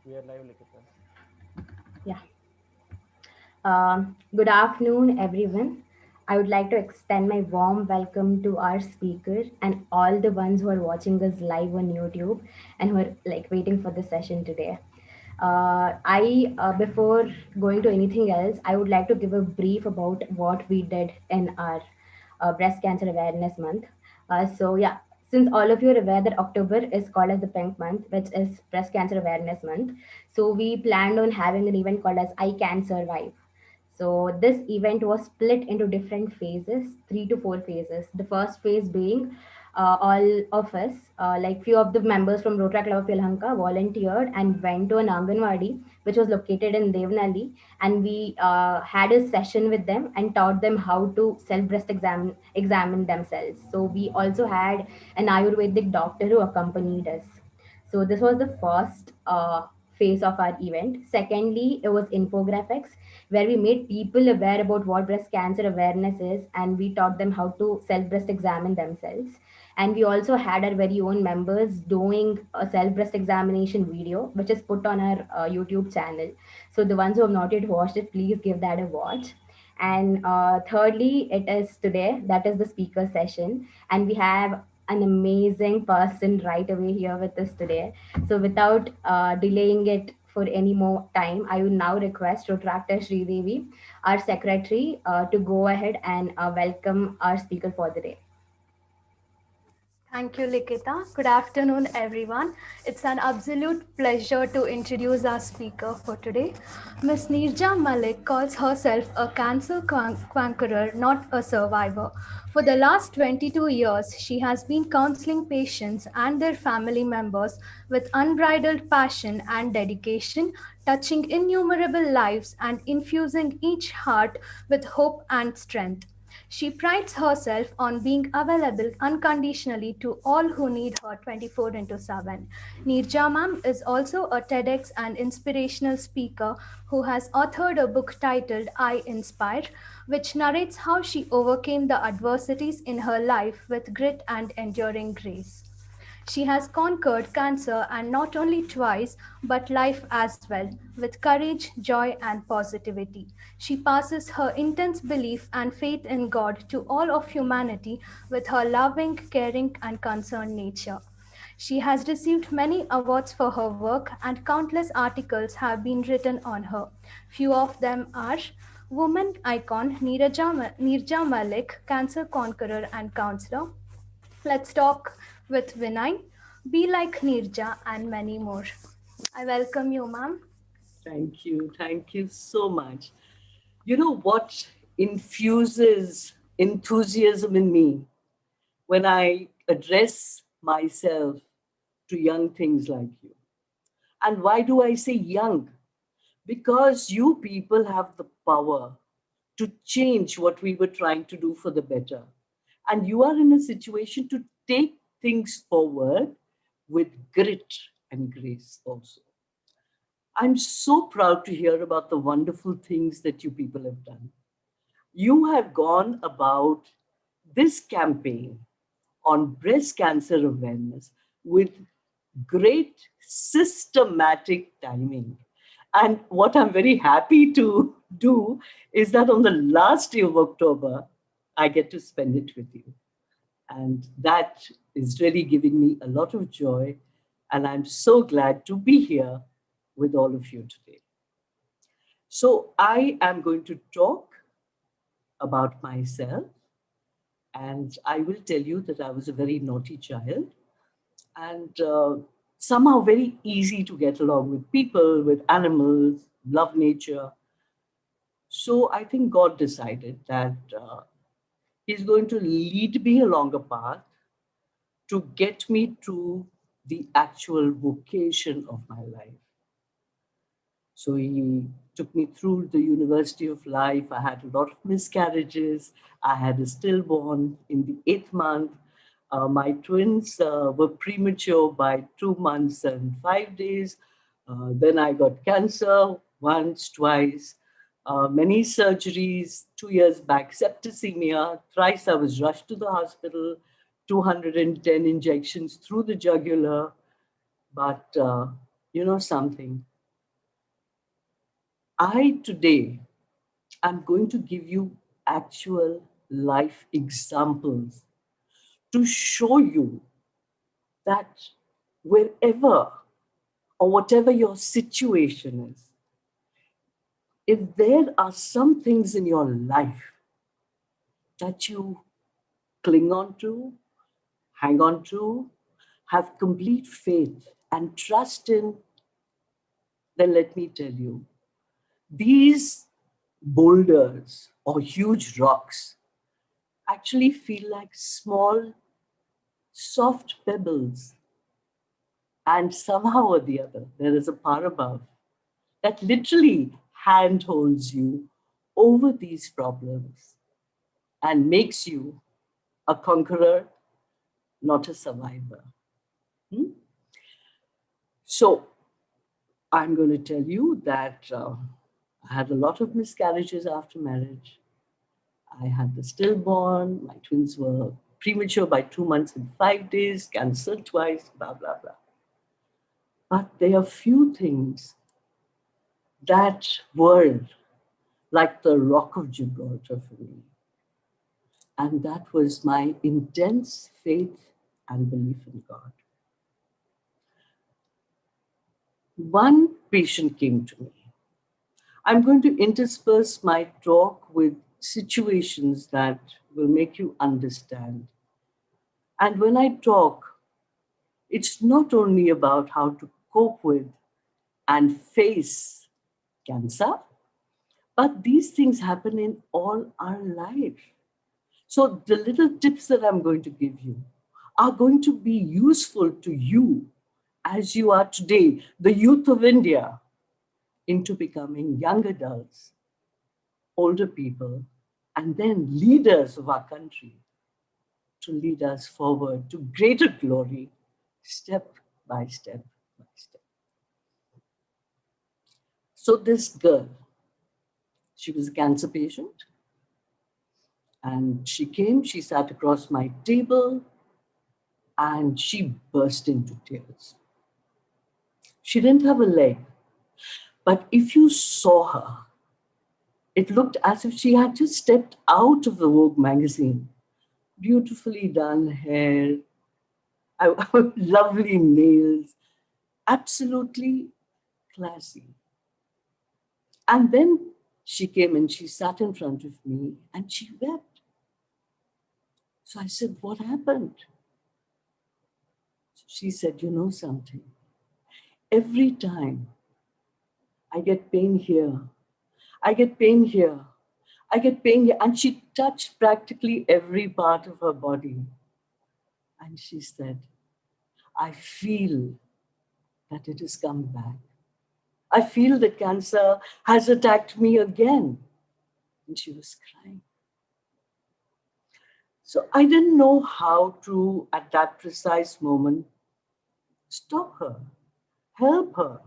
We are live, Likita. Yeah. Good afternoon, everyone. I would like to extend my warm welcome to our speaker and all the ones who are watching us live on YouTube and who are like waiting for the session today. Before going to anything else, I would like to give a brief about what we did in our Breast Cancer Awareness Month. Since all of you are aware that October is called as the Pink Month, which is Breast Cancer Awareness Month, so we planned on having an event called as I Can Survive. So this event was split into different phases, 3 to 4 phases. The first phase being all of us, like few of the members from Rotary Club of Yelahanka volunteered and went to an Anganwadi, which was located in Devnali, and we had a session with them and taught them how to examine themselves. So we also had an Ayurvedic doctor who accompanied us. So this was the first phase of our event. Secondly, it was infographics where we made people aware about what breast cancer awareness is and we taught them how to self breast examine themselves. And we also had our very own members doing a self breast examination video, which is put on our YouTube channel. So the ones who have not yet watched it, please give that a watch. And thirdly, it is today, that is the speaker session. And we have an amazing person right away here with us today. So without delaying it for any more time, I will now request Rotractor Devi, our secretary, to go ahead and welcome our speaker for the day. Thank you, Likita. Good afternoon, everyone. It's an absolute pleasure to introduce our speaker for today. Ms. Nirja Malik calls herself a cancer conqueror, not a survivor. For the last 22 years, she has been counseling patients and their family members with unbridled passion and dedication, touching innumerable lives and infusing each heart with hope and strength. She prides herself on being available unconditionally to all who need her 24 into 7. Neerja ma'am is also a TEDx and inspirational speaker who has authored a book titled I Inspire, which narrates how she overcame the adversities in her life with grit and enduring grace. She has conquered cancer and not only twice, but life as well, with courage, joy, and positivity. She passes her intense belief and faith in God to all of humanity with her loving, caring, and concerned nature. She has received many awards for her work, and countless articles have been written on her. Few of them are Woman icon Nirja Malik, cancer conqueror and counselor, Let's Talk with Vinay, Be Like Nirja, and many more. I welcome you, ma'am. Thank you. Thank you so much. You know what infuses enthusiasm in me when I address myself to young things like you? And why do I say young? Because you people have the power to change what we were trying to do for the better. And you are in a situation to take things forward with grit and grace also. I'm so proud to hear about the wonderful things that you people have done. You have gone about this campaign on breast cancer awareness with great systematic timing. And what I'm very happy to do is that on the last day of October, I get to spend it with you. And that is really giving me a lot of joy. And I'm so glad to be here with all of you today. So, I am going to talk about myself, and I will tell you that I was a very naughty child and somehow very easy to get along with people, with animals, love nature. So, I think God decided that He's going to lead me along a path to get me to the actual vocation of my life. So he took me through the University of Life. I had a lot of miscarriages. I had a stillborn in the eighth month. My twins were premature by 2 months and 5 days. Then I got cancer once, twice, many surgeries. 2 years back, septicemia. Thrice I was rushed to the hospital, 210 injections through the jugular. But you know something? I today am going to give you actual life examples to show you that wherever or whatever your situation is, if there are some things in your life that you cling on to, hang on to, have complete faith and trust in, then let me tell you, these boulders or huge rocks actually feel like small, soft pebbles. And somehow or the other, there is a power above that literally handholds you over these problems and makes you a conqueror, not a survivor. Hmm? So I'm going to tell you that I had a lot of miscarriages after marriage. I had the stillborn. My twins were premature by 2 months and 5 days, cancer twice, blah, blah, blah. But there are few things that were like the rock of Gibraltar for me. And that was my intense faith and belief in God. One patient came to me. I'm going to intersperse my talk with situations that will make you understand. And when I talk, it's not only about how to cope with and face cancer, but these things happen in all our life. So the little tips that I'm going to give you are going to be useful to you as you are today, the youth of India, into becoming young adults, older people, and then leaders of our country to lead us forward to greater glory, step by step by step. So this girl, she was a cancer patient, and she came, she sat across my table, and she burst into tears. She didn't have a leg, but if you saw her, it looked as if she had just stepped out of the Vogue magazine. Beautifully done hair, lovely nails, absolutely classy. And then she came and she sat in front of me and she wept. So I said, "What happened?" She said, "You know something? Every time I get pain here, I get pain here, I get pain here." And she touched practically every part of her body. And she said, "I feel that it has come back. I feel the cancer has attacked me again." And she was crying. So I didn't know how to, at that precise moment, stop her, help her.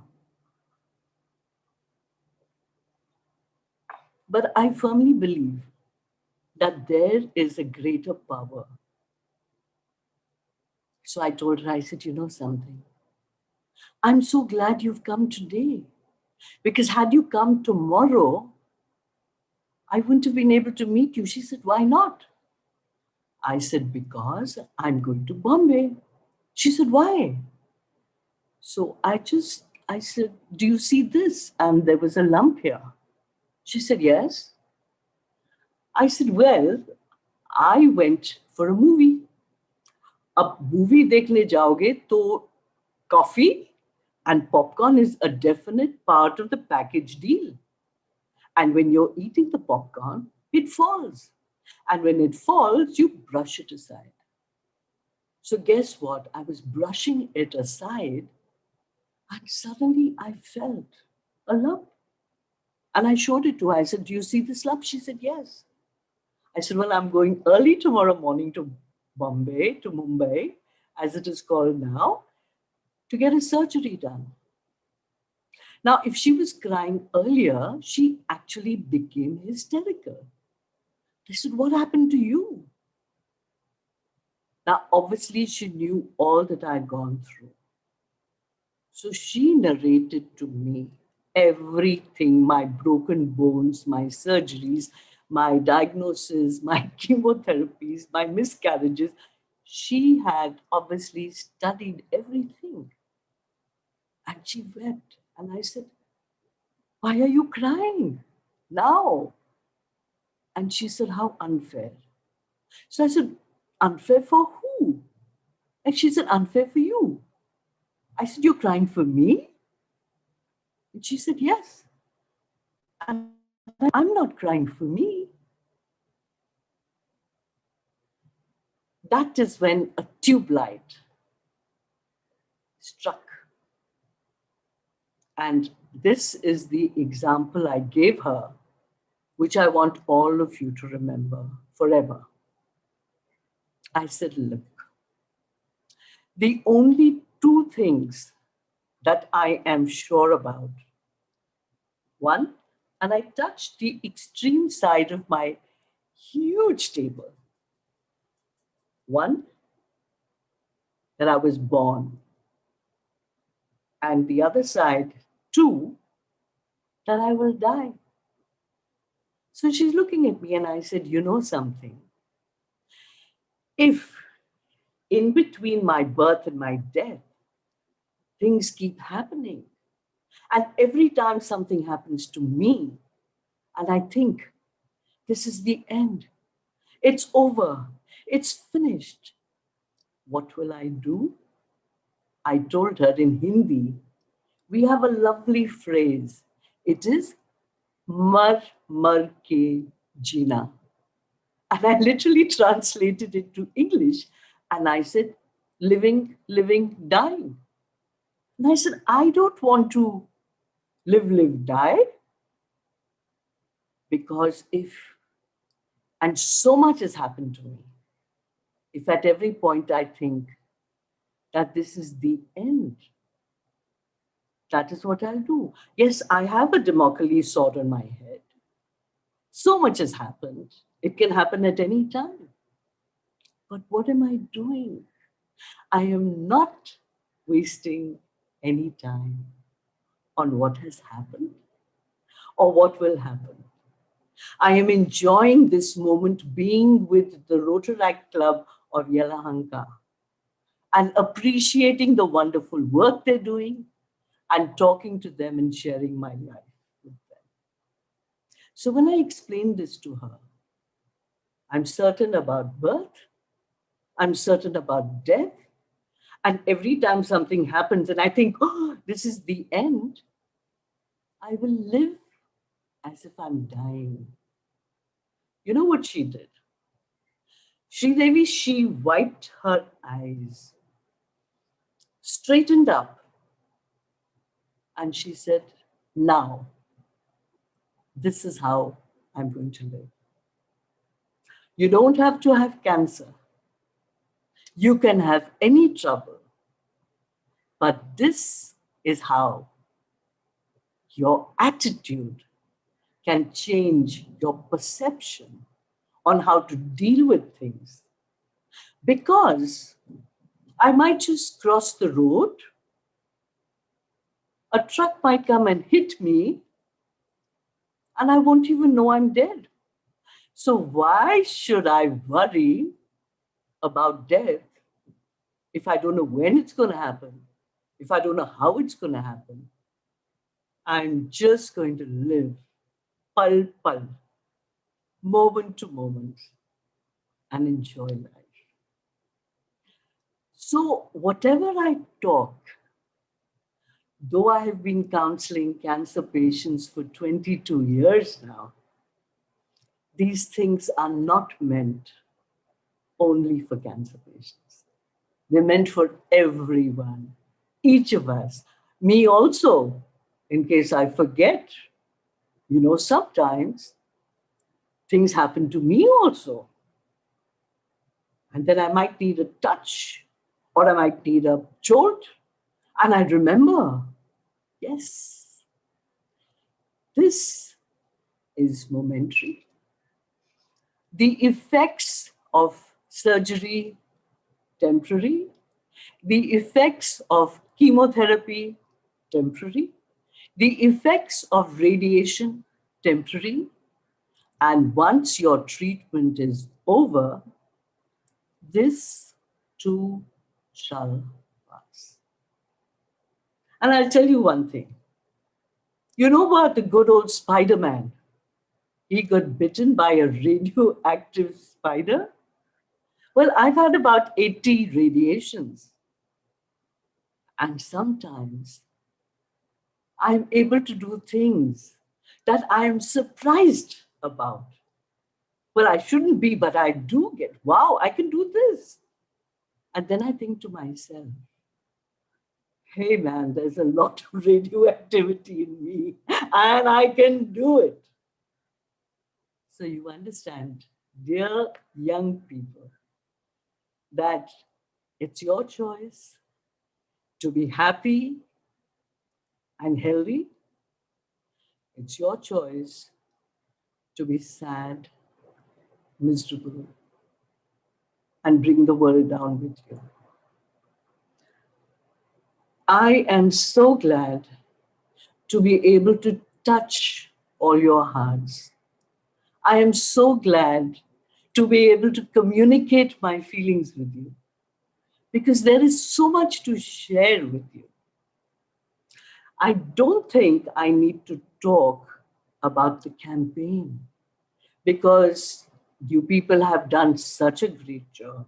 But I firmly believe that there is a greater power. So I told her, I said, "You know something? I'm so glad you've come today. Because had you come tomorrow, I wouldn't have been able to meet you." She said, "Why not?" I said, "Because I'm going to Bombay." She said, "Why?" So I said, "Do you see this?" And there was a lump here. She said, "Yes." I said, "Well, I went for a movie. अब movie देखने जाओगे तो coffee and popcorn is a definite part of the package deal. And when you're eating the popcorn, it falls. And when it falls, you brush it aside." So guess what? I was brushing it aside and suddenly I felt a lump. And I showed it to her. I said, "Do you see this lump?" She said, "Yes." I said, "Well, I'm going early tomorrow morning to Bombay, to Mumbai, as it is called now, to get a surgery done." Now, if she was crying earlier, she actually became hysterical. I said, "What happened to you?" Now, obviously, she knew all that I'd gone through. So she narrated to me everything, my broken bones, my surgeries, my diagnosis, my chemotherapies, my miscarriages. She had obviously studied everything. And she wept. And I said, "Why are you crying now?" And she said, "How unfair." So I said, "Unfair for who?" And she said, "Unfair for you." I said, "You're crying for me?" And she said, "Yes." And I said, "I'm not crying for me." That is when a tube light struck. And this is the example I gave her, which I want all of you to remember forever. I said, "Look, the only two things that I am sure about. One, and I touched the extreme side of my huge table. One, that I was born. And the other side, two, that I will die." So she's looking at me and I said, "You know something? If in between my birth and my death, things keep happening, and every time something happens to me, and I think this is the end, it's over, it's finished, what will I do?" I told her in Hindi, we have a lovely phrase. It is mar mar ke jina. And I literally translated it to English. And I said, living, living, dying. And I said, I don't want to live, live, die, because if, and so much has happened to me, if at every point I think that this is the end, that is what I'll do. Yes, I have a Damocles sword on my head. So much has happened. It can happen at any time. But what am I doing? I am not wasting any time on what has happened or what will happen. I am enjoying this moment being with the Rotaract Club of Yelahanka and appreciating the wonderful work they're doing and talking to them and sharing my life with them. So when I explained this to her, I'm certain about birth, I'm certain about death, and every time something happens and I think, oh, this is the end, I will live as if I'm dying. You know what she did? She wiped her eyes, straightened up, and she said, now, this is how I'm going to live. You don't have to have cancer. You can have any trouble. But this is how your attitude can change your perception on how to deal with things. Because I might just cross the road, a truck might come and hit me, and I won't even know I'm dead. So, why should I worry about death if I don't know when it's going to happen, if I don't know how it's going to happen? I'm just going to live pal pal, moment to moment, and enjoy life. So, whatever I talk, though I have been counseling cancer patients for 22 years now, these things are not meant only for cancer patients. They're meant for everyone, each of us, me also, in case I forget. You know, sometimes things happen to me also. And then I might need a touch or I might need a jolt. And I remember, yes, this is momentary. The effects of surgery, temporary. The effects of chemotherapy, temporary. The effects of radiation temporary, and once your treatment is over, this too shall pass. And I'll tell you one thing. You know about the good old Spider Man? He got bitten by a radioactive spider. Well, I've had about 80 radiations, and sometimes I'm able to do things that I am surprised about. Well, I shouldn't be, but I do get, wow, I can do this. And then I think to myself, hey man, there's a lot of radioactivity in me, and I can do it. So you understand, dear young people, that it's your choice to be happy and healthy. It's your choice to be sad, miserable, and bring the world down with you. I am so glad to be able to touch all your hearts. I am so glad to be able to communicate my feelings with you because there is so much to share with you. I don't think I need to talk about the campaign because you people have done such a great job.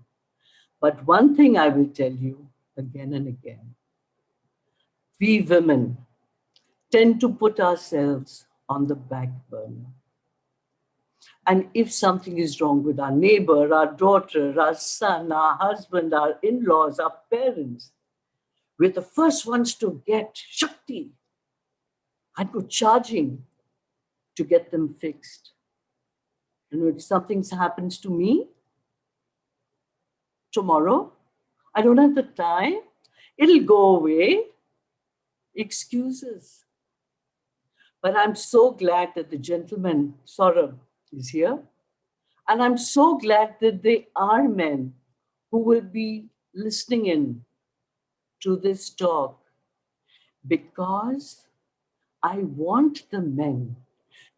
But one thing I will tell you again and again, we women tend to put ourselves on the back burner. And if something is wrong with our neighbor, our daughter, our son, our husband, our in laws, our parents, we're the first ones to get Shakti and go charging to get them fixed. And if something happens to me tomorrow, I don't have the time, it'll go away. Excuses. But I'm so glad that the gentleman, Saurabh, is here. And I'm so glad that they are men who will be listening in to this talk because I want the men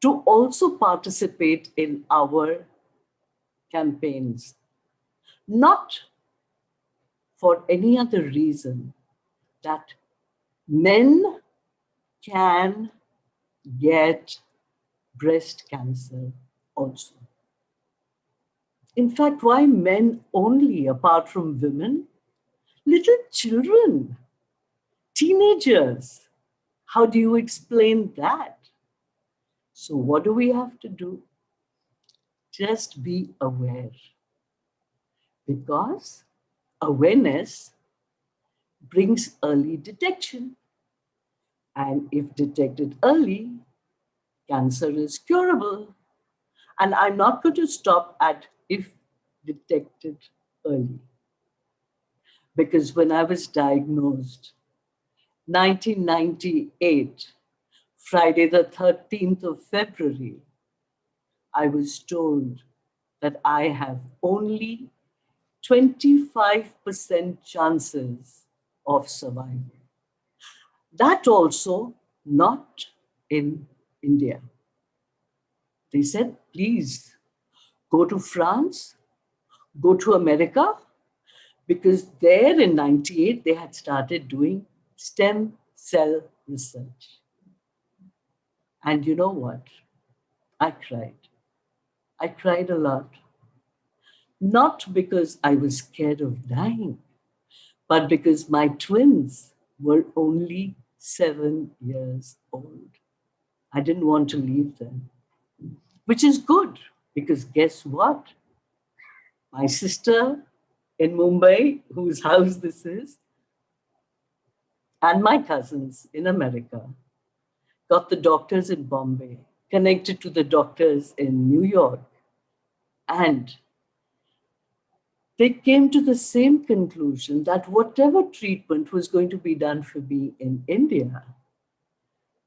to also participate in our campaigns, not for any other reason that men can get breast cancer also. In fact, why men only apart from women? Little children, teenagers. How do you explain that? So, what do we have to do? Just be aware because awareness brings early detection. And if detected early, cancer is curable. And I'm not going to stop at if detected early. Because when I was diagnosed, 1998, Friday the 13th of February, I was told that I have only 25% chances of survival. That also not in India. They said, please go to France, go to America, because there in 98 they had started doing stem cell research. And you know what? I cried. I cried a lot. Not because I was scared of dying, but because my twins were only 7 years old. I didn't want to leave them, which is good because guess what? My sister in Mumbai, whose house this is, and my cousins in America got the doctors in Bombay, connected to the doctors in New York, and they came to the same conclusion that whatever treatment was going to be done for me in India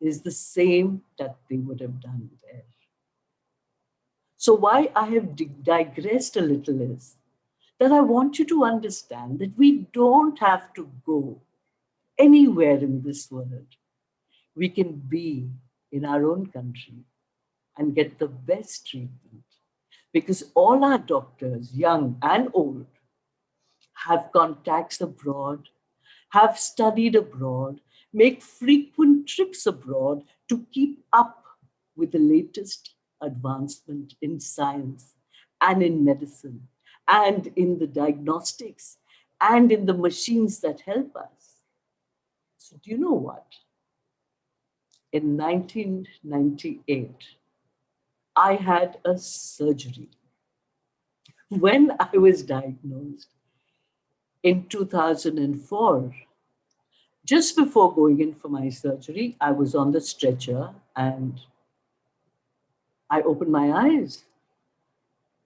is the same that they would have done there. So, why I have digressed a little is that I want you to understand that we don't have to go anywhere in this world. we can be in our own country and get the best treatment. Because all our doctors, young and old, have contacts abroad, have studied abroad, make frequent trips abroad to keep up with the latest advancement in science and in medicine and in the diagnostics and in the machines that help us. So, do you know what? In 1998, I had a surgery. When I was diagnosed in 2004, just before going in for my surgery, I was on the stretcher and I opened my eyes.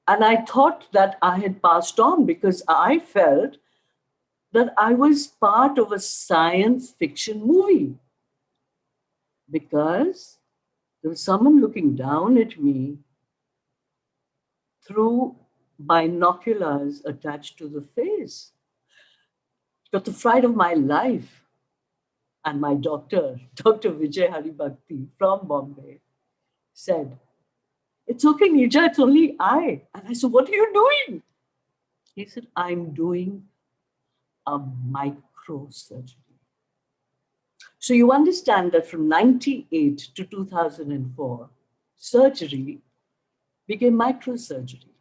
And I thought that I had passed on because I felt that I was part of a science fiction movie. Because there was someone looking down at me through binoculars attached to the face. But the fright of my life. And my doctor, Dr. Vijay Haribhakti from Bombay, said, "It's okay, Nija, it's only I." And I said, "What are you doing?" He said, "I'm doing a microsurgery." So you understand that from 98 to 2004, surgery became microsurgery.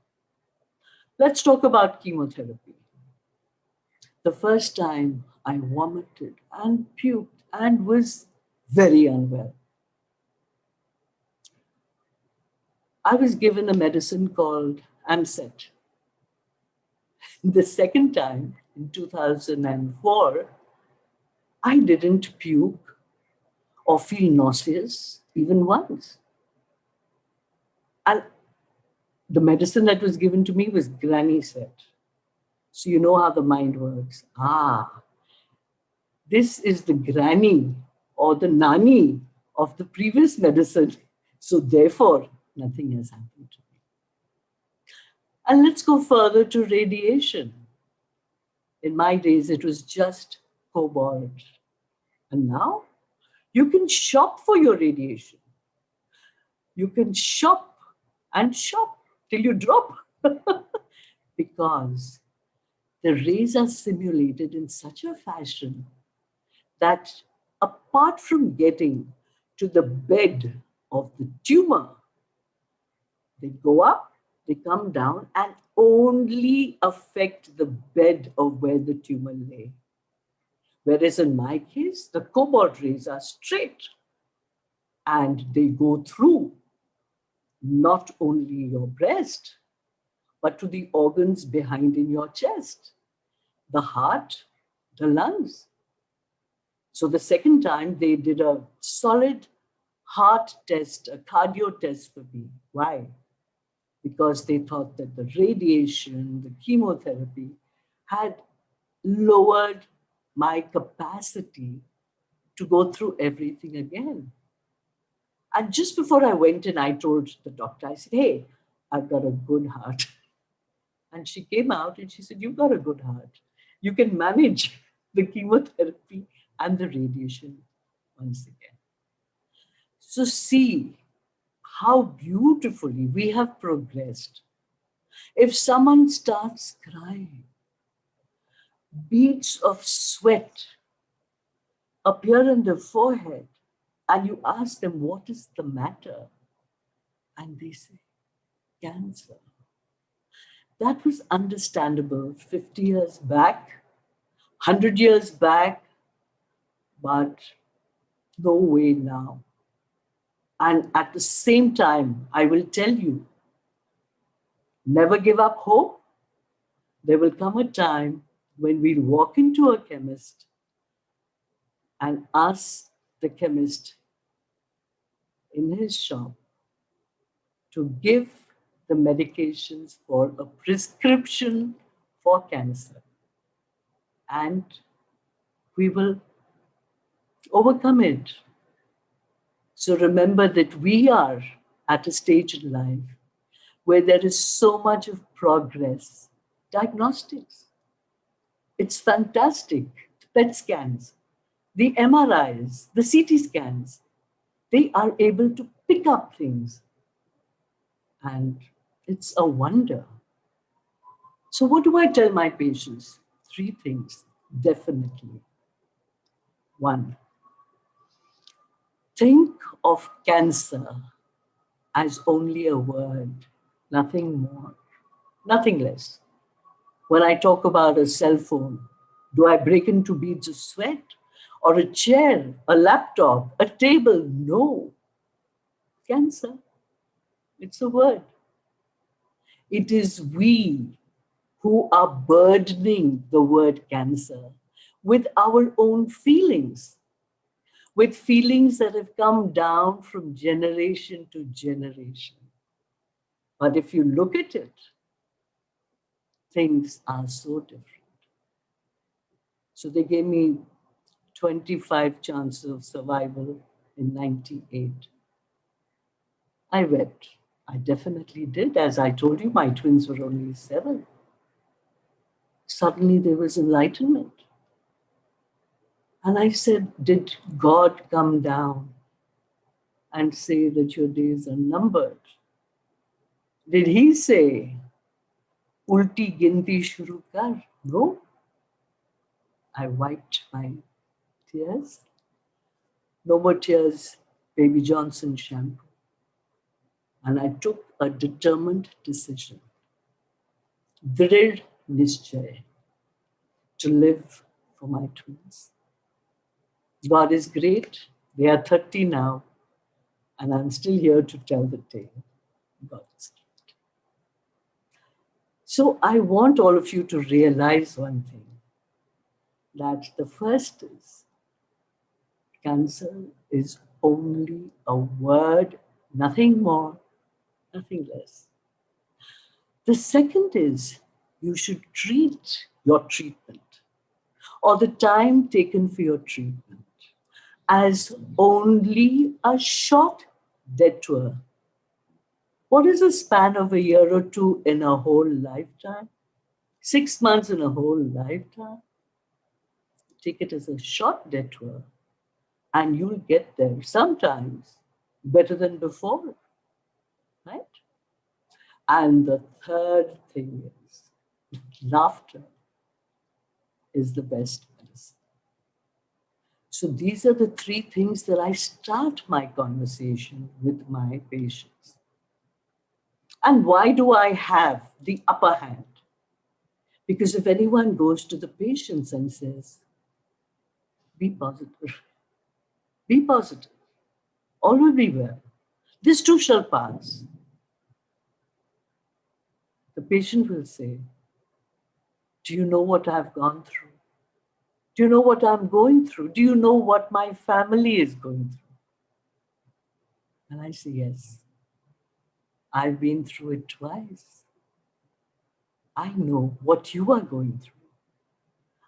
Let's talk about chemotherapy. The first time I vomited and puked and was very unwell. I was given a medicine called Amset. The second time, in 2004, I didn't puke or feel nauseous even once. And the medicine that was given to me was granny set. So you know how the mind works. Ah, this is the granny or the nani of the previous medicine. So therefore, nothing has happened to me. And let's go further to radiation. In my days, it was just cobalt. And now you can shop for your radiation. You can shop till you drop because the rays are simulated in such a fashion that apart from getting to the bed of the tumor, they go up, they come down, and only affect the bed of where the tumor lay. Whereas in my case, the cobalt rays are straight and they go through not only your breast, but to the organs behind in your chest, the heart, the lungs. So the second time they did a solid heart test, a cardio test for me. Why? Because they thought that the radiation, the chemotherapy had lowered my capacity to go through everything again. And just before I went in, I told the doctor, I said, "Hey, I've got a good heart." And she came out and she said, "You've got a good heart. You can manage the chemotherapy and the radiation once again." So, see how beautifully we have progressed. If someone starts crying, beads of sweat appear on their forehead, and you ask them, "What is the matter?" And they say, "Cancer." That was understandable 50 years back, 100 years back, but no way now. And at the same time, I will tell you, never give up hope. There will come a time when we'll walk into a chemist and ask the chemist in his shop to give the medications for a prescription for cancer. And we will overcome it. So remember that we are at a stage in life where there is so much of progress. Diagnostics, it's fantastic. PET scans, The MRIs, the CT scans, they are able to pick up things. And it's a wonder. So, what do I tell my patients? Three things, definitely. One, think of cancer as only a word, nothing more, nothing less. When I talk about a cell phone, do I break into beads of sweat? Or a chair, a laptop, a table? No. Cancer, it's a word. It is we who are burdening the word cancer with our own feelings, with feelings that have come down from generation to generation. But if you look at it, things are so different. So they gave me 25 chances of survival in 98. I wept. I definitely did. As I told you, my twins were only 7. Suddenly there was enlightenment. And I said, did God come down and say that your days are numbered? Did he say, ulti ginti shuru kar? No. I wiped my tears. No more tears, Baby Johnson shampoo. And I took a determined decision, drid nischay, to live for my twins. God is great. They are 30 now, and I'm still here to tell the tale. God is great. So I want all of you to realize one thing, that the first is cancer is only a word, nothing more, nothing less. The second is you should treat your treatment or the time taken for your treatment as only a short detour. What is a span of a year or two in a whole lifetime? 6 months in a whole lifetime? Take it as a short detour and you'll get there sometimes better than before, right? And the third thing is laughter is the best medicine. So these are the three things that I start my conversation with my patients. And why do I have the upper hand? Because if anyone goes to the patients and says, be positive, be positive, all will be well, this too shall pass, the patient will say, do you know what I've gone through? Do you know what I'm going through? Do you know what my family is going through? And I say, yes, I've been through it twice. I know what you are going through.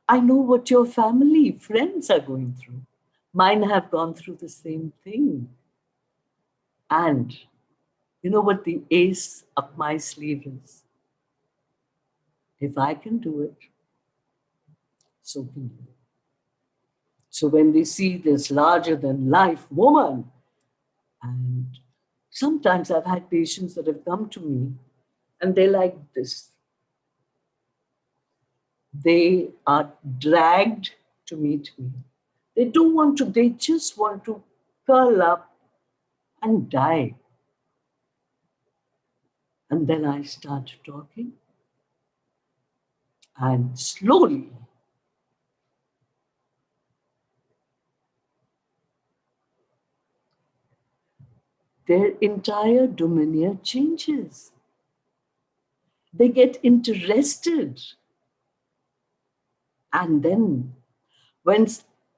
I know what your family, friends are going through. Mine have gone through the same thing. And you know what the ace up my sleeve is? If I can do it, so can you. So when they see this larger than life woman, and sometimes I've had patients that have come to me and they're like this. They are dragged to meet me. They don't want to, they just want to curl up and die. And then I start talking, and slowly their entire demeanor changes. They get interested. And then when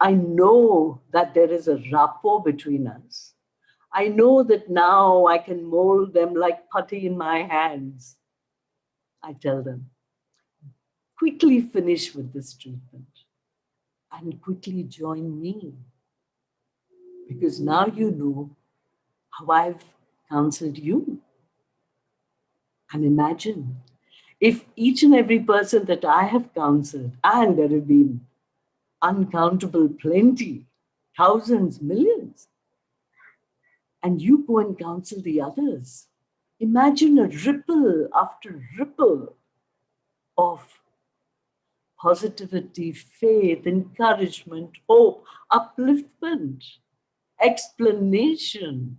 I know that there is a rapport between us, I know that now I can mold them like putty in my hands. I tell them, quickly finish with this treatment and quickly join me. Because now you know how I've counseled you. And imagine if each and every person that I have counseled, and there have been uncountable plenty, thousands, millions, and you go and counsel the others. Imagine a ripple after ripple of positivity, faith, encouragement, hope, upliftment, explanation,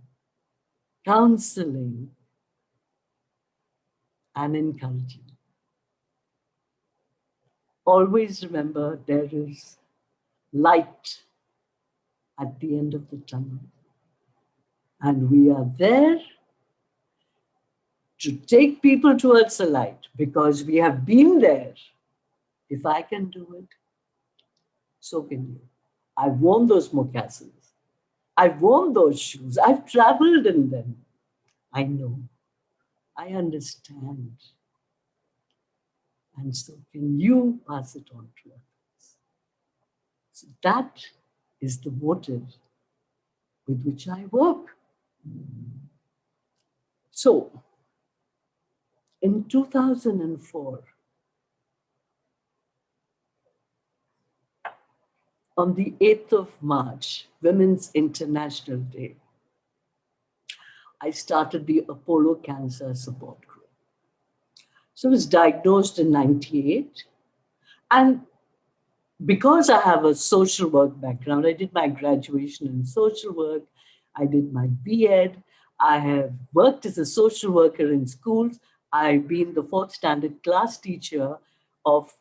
counseling, and encouragement. Always remember there is light at the end of the tunnel. And we are there to take people towards the light because we have been there. If I can do it, so can you. I've worn those moccasins. I've worn those shoes. I've traveled in them. I know. I understand. And so can you pass it on to others? So that is the motive with which I work. So in 2004, on the 8th of March, Women's International Day, I started the Apollo Cancer Support Group. So I was diagnosed in 98. And because I have a social work background, I did my graduation in social work, I did my B.Ed, I have worked as a social worker in schools, I've been the fourth standard class teacher of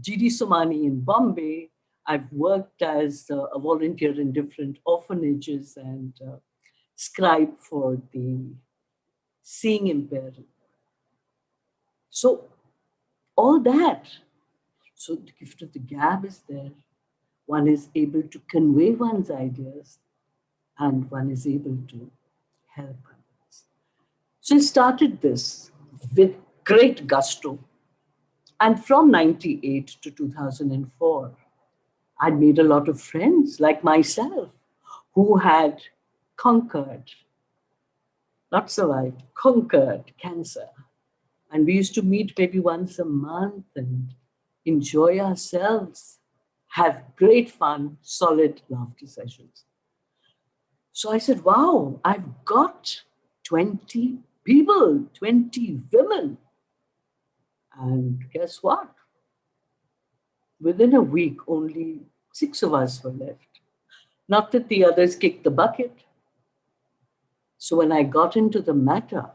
G.D. Somani in Bombay, I've worked as a volunteer in different orphanages and scribe for the seeing impaired. So all that. So the gift of the gab is there. One is able to convey one's ideas and one is able to help others. So I started this with great gusto. And from 98 to 2004, I made a lot of friends like myself who had conquered, not survived, conquered cancer. And we used to meet maybe once a month and enjoy ourselves, have great fun, solid laughter sessions. So I said, wow, I've got 20 people, 20 women. And guess what? Within a week, only 6 of us were left. Not that the others kicked the bucket. So when I got into the matter,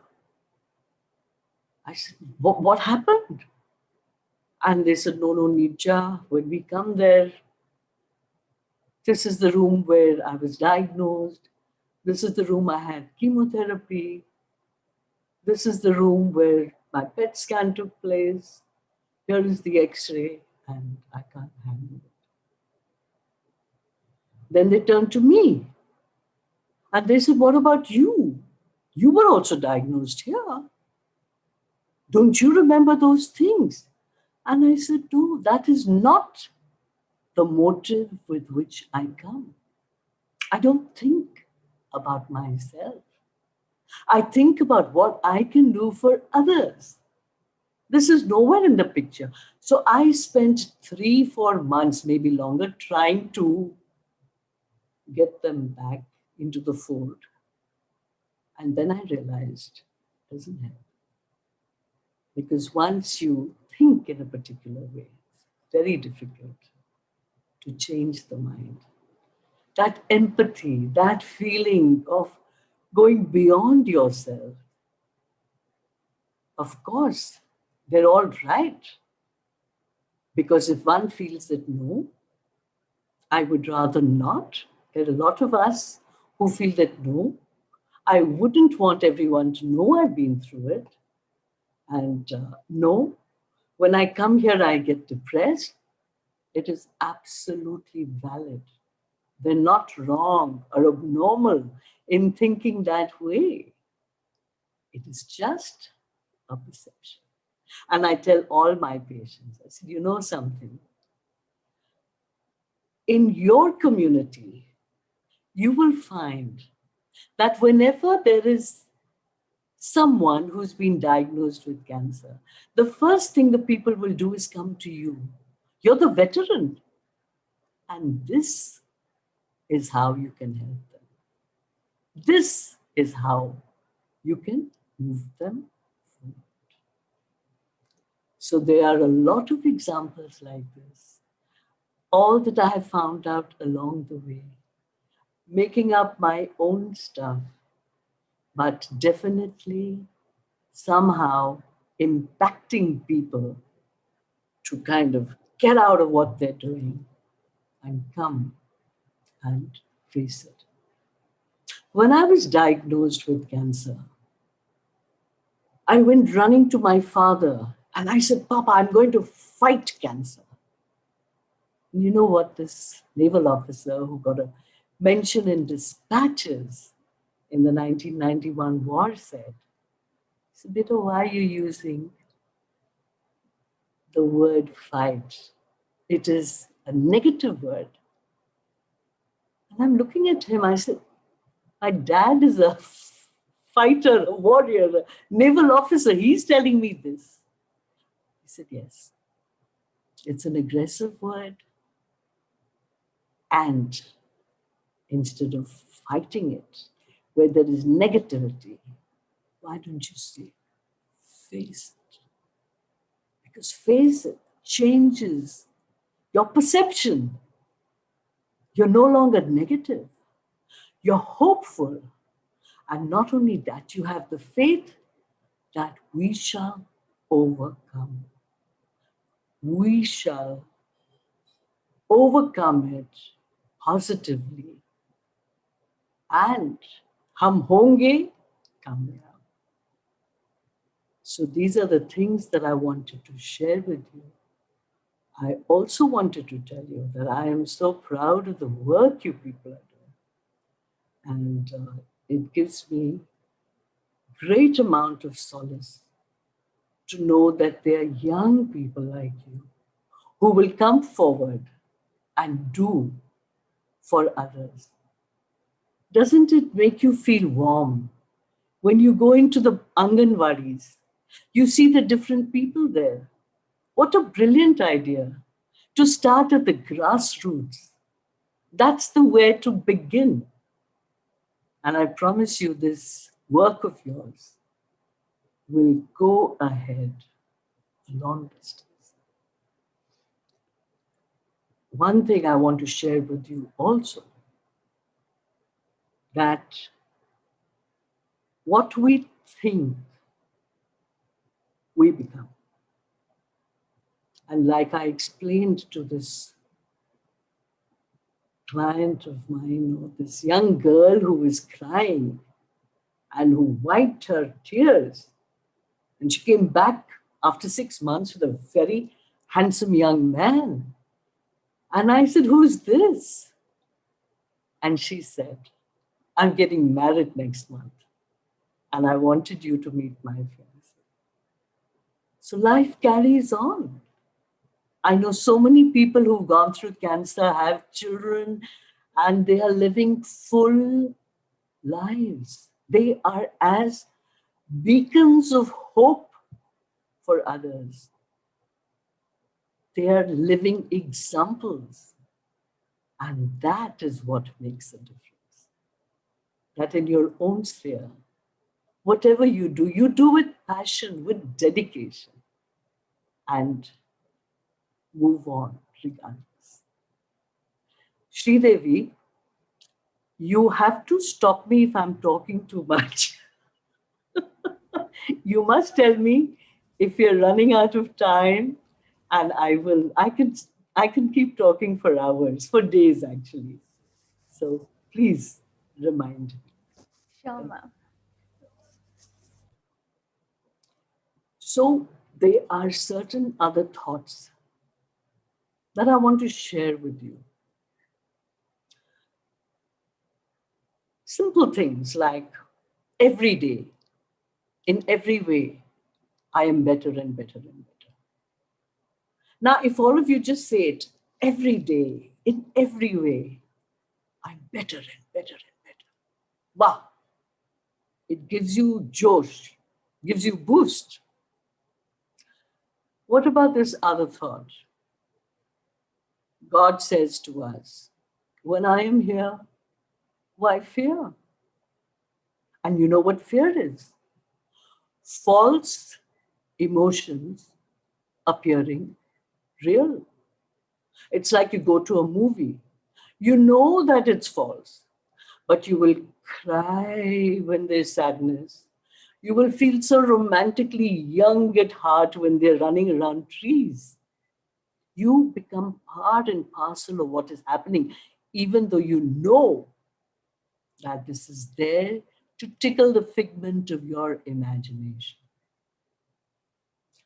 I said, what happened? And they said, no, Nirja, when we come there, this is the room where I was diagnosed. This is the room I had chemotherapy. This is the room where my PET scan took place. Here is the X-ray, and I can't handle it. Then they turned to me and they said, what about you? You were also diagnosed here. Don't you remember those things? And I said, no, that is not the motive with which I come. I don't think about myself. I think about what I can do for others. This is nowhere in the picture. So I spent 3-4 months, maybe longer, trying to get them back into the fold. And then I realized it doesn't help. Because once you think in a particular way, it's very difficult to change the mind. That empathy, that feeling of going beyond yourself, of course, they're all right. Because if one feels that no, I would rather not. There are a lot of us who feel that no, I wouldn't want everyone to know I've been through it. And no, when I come here, I get depressed. It is absolutely valid. They're not wrong or abnormal in thinking that way. It is just a perception. And I tell all my patients, I said, you know something? In your community, you will find that whenever there is someone who's been diagnosed with cancer, the first thing the people will do is come to you. You're the veteran. And this is how you can help them. This is how you can move them forward. So there are a lot of examples like this. All that I have found out along the way, making up my own stuff, but definitely somehow impacting people to kind of get out of what they're doing and come and face it. When I was diagnosed with cancer, I went running to my father and I said, Papa, I'm going to fight cancer. And you know what this naval officer who got a mention in dispatches in the 1991 war said? He said, Beta, why are you using the word fight? It is a negative word. And I'm looking at him, I said, my dad is a fighter, a warrior, a naval officer. He's telling me this. He said, yes, it's an aggressive word. And instead of fighting it, where there is negativity, why don't you say, face it? Because face it changes your perception. You're no longer negative. You're hopeful. And not only that, you have the faith that we shall overcome. We shall overcome it positively. And hum honge kamyab. So these are the things that I wanted to share with you. I also wanted to tell you that I am so proud of the work you people are doing. And it gives me great amount of solace to know that there are young people like you who will come forward and do for others. Doesn't it make you feel warm when you go into the Anganwadis? You see the different people there. What a brilliant idea to start at the grassroots. That's the way to begin. And I promise you, this work of yours will go ahead a long distance. One thing I want to share with you also, that what we think, we become. And like I explained to this client of mine, or this young girl who was crying and who wiped her tears, and she came back after 6 months with a very handsome young man. And I said, who's this? And she said, I'm getting married next month. And I wanted you to meet my fiancé. So life carries on. I know so many people who've gone through cancer, have children, and they are living full lives. They are as beacons of hope for others. They are living examples. And that is what makes a difference. That in your own sphere, whatever you do with passion, with dedication, and move on regardless. Sridevi, you have to stop me if I'm talking too much. You must tell me if you're running out of time, and I can keep talking for hours, for days actually. So please remind me. Sure, ma'am. So there are certain other thoughts that I want to share with you. Simple things like every day, in every way, I am better and better and better. Now, if all of you just say it every day, in every way, I'm better and better and better. Wow, it gives you josh, gives you boost. What about this other thought? God says to us, when I am here, why fear? And you know what fear is? False emotions appearing real. It's like you go to a movie. You know that it's false, but you will cry when there's sadness. You will feel so romantically young at heart when they're running around trees. You become part and parcel of what is happening, even though you know that this is there to tickle the figment of your imagination.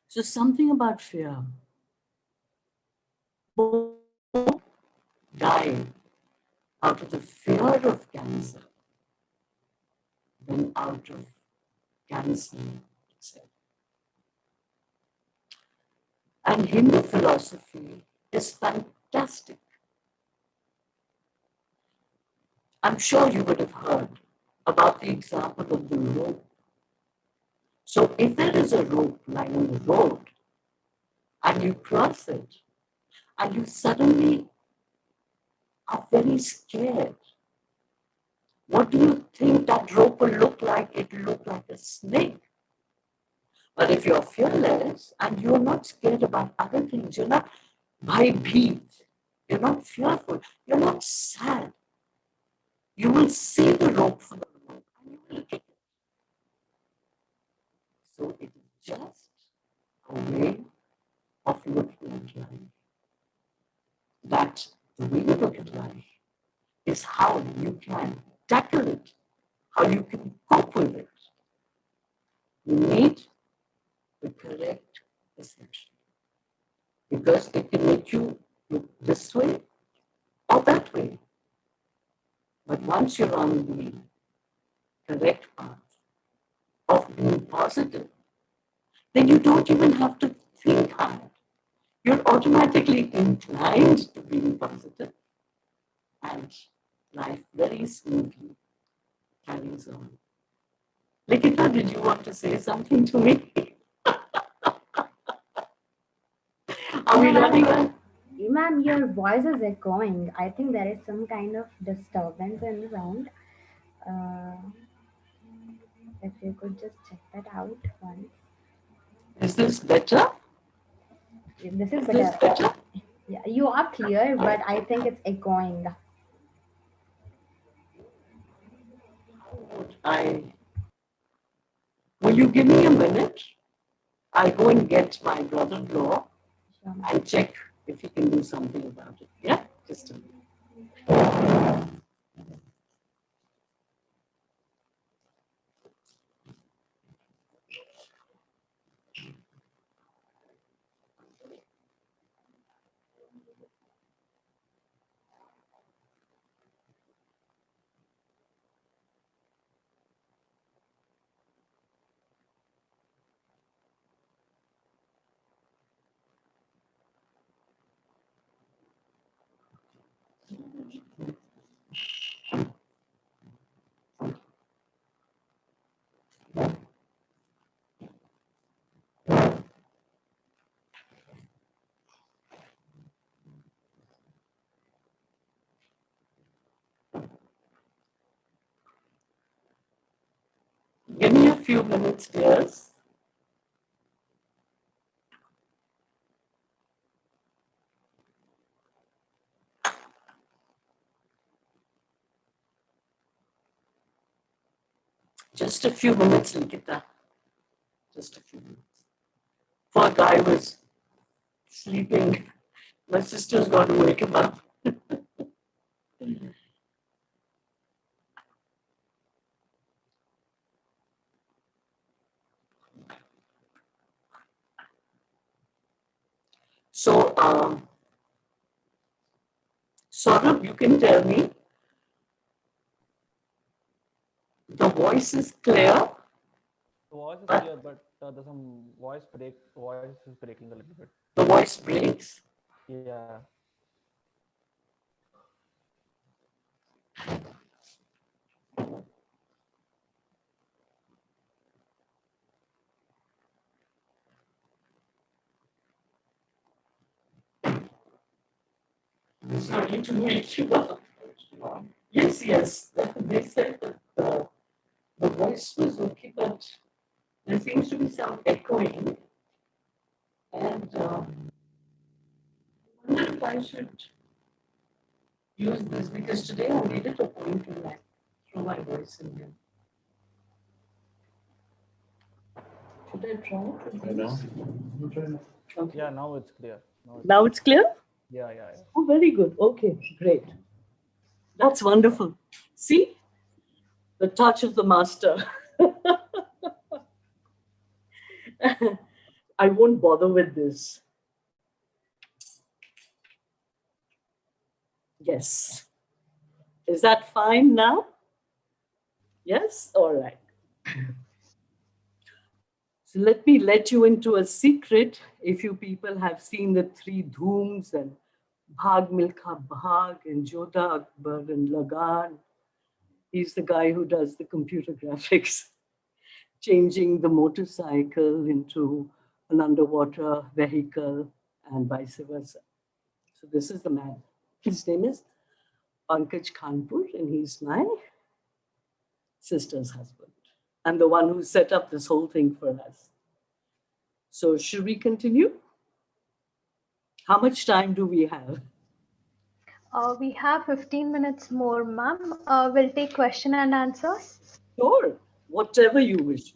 So, something about fear. More die out of the fear of cancer than out of cancer itself. And Hindu philosophy is fantastic. I'm sure you would have heard about the example of the rope. So if there is a rope lying on the road and you cross it and you suddenly are very scared, what do you think that rope will look like? It will look like a snake. But if you're fearless and you're not scared about other things, you're not bhayabheet, you're not fearful, you're not sad, you will see the rope for the rope and you will get it. So it is just a way of looking at life. That the way you look at life is how you can tackle it, how you can cope with it. You need the correct perception because it can make you look this way or that way. But once you're on the correct path of being positive, then you don't even have to think hard. You're automatically inclined to being positive, and life very smoothly carries on. Likita, did you want to say something to me? Are No, we ma'am. running out? Ma'am, your voice is echoing. I think there is some kind of disturbance in the sound. Uh, if you could just check that out once. Is this better? This is Is this better. better? Yeah, you are clear, but I think it's echoing. I will you give me a minute? I'll go and get my brother-in-law Sure, ma'am. and check if he can do something about it. Yeah, just a minute. Give me a few minutes, dears. Just a few minutes, Likita. Just a few minutes. Poor guy was sleeping. My sister's got to wake him up. So, Saurabh, you can tell me the voice is clear, The voice is but clear, but there's some voice is breaking a little bit. the voice breaks. Yeah. Sorry to wake you up. Yes, yes. They said that the voice was okay, but there seems to be some echoing. And I wonder if I should use this because today I made it a point to like throw my voice in here. Should I try it with these? Okay. Yeah, now it's clear. Now it's clear? Yeah. Oh, very good. Okay, great. That's wonderful. See? The touch of the master. I won't bother with this. Yes. Is that fine now? Yes? All right. So let me let you into a secret. If you people have seen the three Dhooms and Bhag Milkha Bhag and Jodha Akbar and Lagan, he's the guy who does the computer graphics, changing the motorcycle into an underwater vehicle and vice versa. So this is the man. His name is Pankaj Khanpur, and he's my sister's husband and the one who set up this whole thing for us. So should we continue? How much time do we have? We have 15 minutes more, ma'am. We'll take question and answers. Sure, whatever you wish.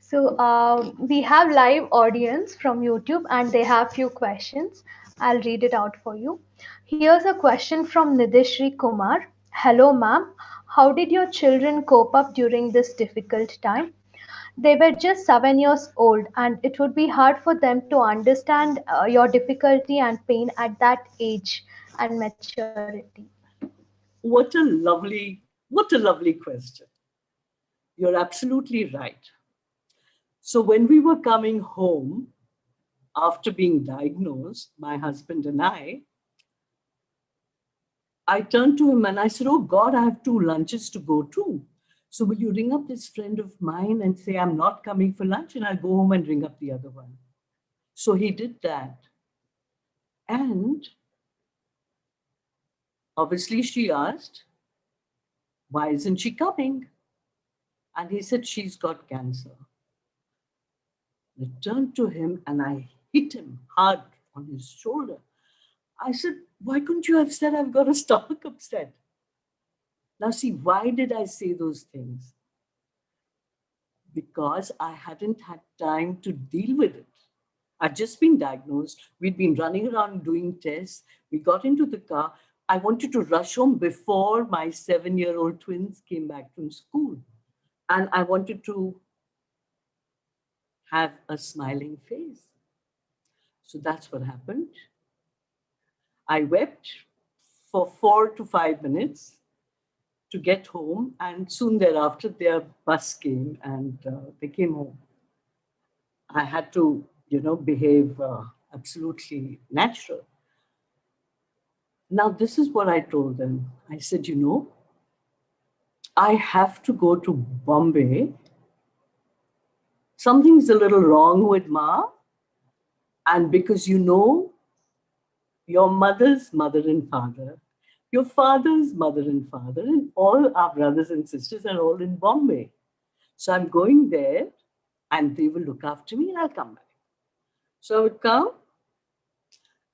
So we have live audience from YouTube and they have few questions. I'll read it out for you. Here's a question from Nidishri Kumar. Hello, ma'am. How did your children cope up during this difficult time? They were just 7 years old, and it would be hard for them to understand your difficulty and pain at that age and maturity. What a lovely question. You're absolutely right. So when we were coming home after being diagnosed, my husband and I turned to him and I said, "Oh God, I have 2 lunches to go to. So will you ring up this friend of mine and say I'm not coming for lunch, and I'll go home and ring up the other one." So he did that. And obviously she asked, "Why isn't she coming?" And he said, "She's got cancer." I turned to him and I hit him hard on his shoulder. I said, "Why couldn't you have said I've got a stomach upset?" Now, see, why did I say those things? Because I hadn't had time to deal with it. I'd just been diagnosed. We'd been running around doing tests. We got into the car. I wanted to rush home before my 7-year-old twins came back from school. And I wanted to have a smiling face. So that's what happened. I wept for 4 to 5 minutes to get home, and soon thereafter, their bus came and they came home. I had to, behave absolutely natural. Now, this is what I told them. I said, I have to go to Bombay. Something's a little wrong with Ma. And because your mother's mother and father, your father's mother and father, and all our brothers and sisters are all in Bombay. So I'm going there and they will look after me and I'll come back. So I would come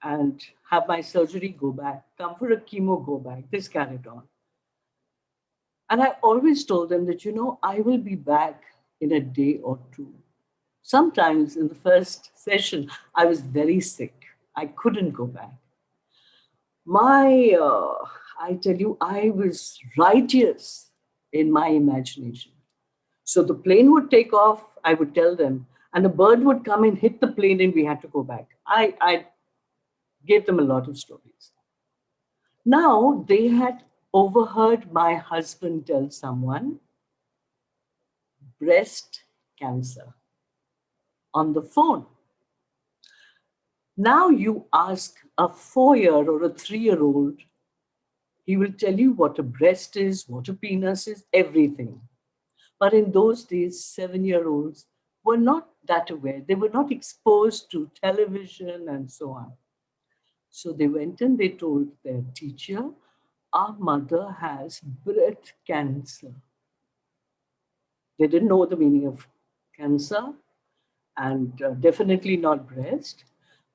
and have my surgery, go back, come for a chemo, go back. This carried on. And I always told them that, I will be back in a day or two. Sometimes in the first session, I was very sick. I couldn't go back. I tell you, I was righteous in my imagination. So the plane would take off, I would tell them, and a bird would come and hit the plane and we had to go back. I gave them a lot of stories. Now they had overheard my husband tell someone breast cancer on the phone. Now you ask a 4-year or a 3-year-old, he will tell you what a breast is, what a penis is, everything. But in those days, 7-year-olds were not that aware. They were not exposed to television and so on. So they went and they told their teacher, our mother has breast cancer. They didn't know the meaning of cancer and definitely not breast.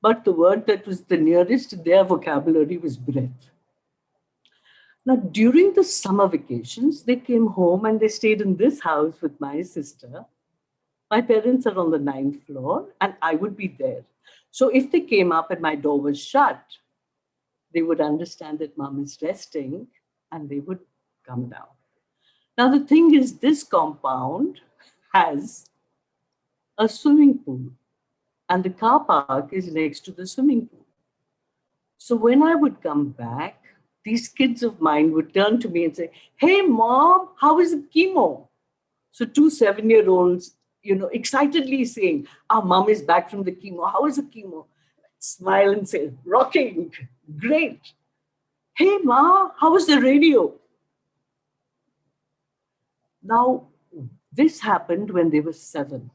But the word that was the nearest to their vocabulary was breath. Now, during the summer vacations, they came home and they stayed in this house with my sister. My parents are on the ninth floor and I would be there. So if they came up and my door was shut, they would understand that mom is resting and they would come down. Now, the thing is, this compound has a swimming pool and the car park is next to the swimming pool. So when I would come back, these kids of mine would turn to me and say, hey, mom, how is the chemo? So two 7-year-olds, excitedly saying, our mom is back from the chemo. How is the chemo? Smile and say, rocking, great. Hey, ma, how was the radio? Now, this happened when they were 7.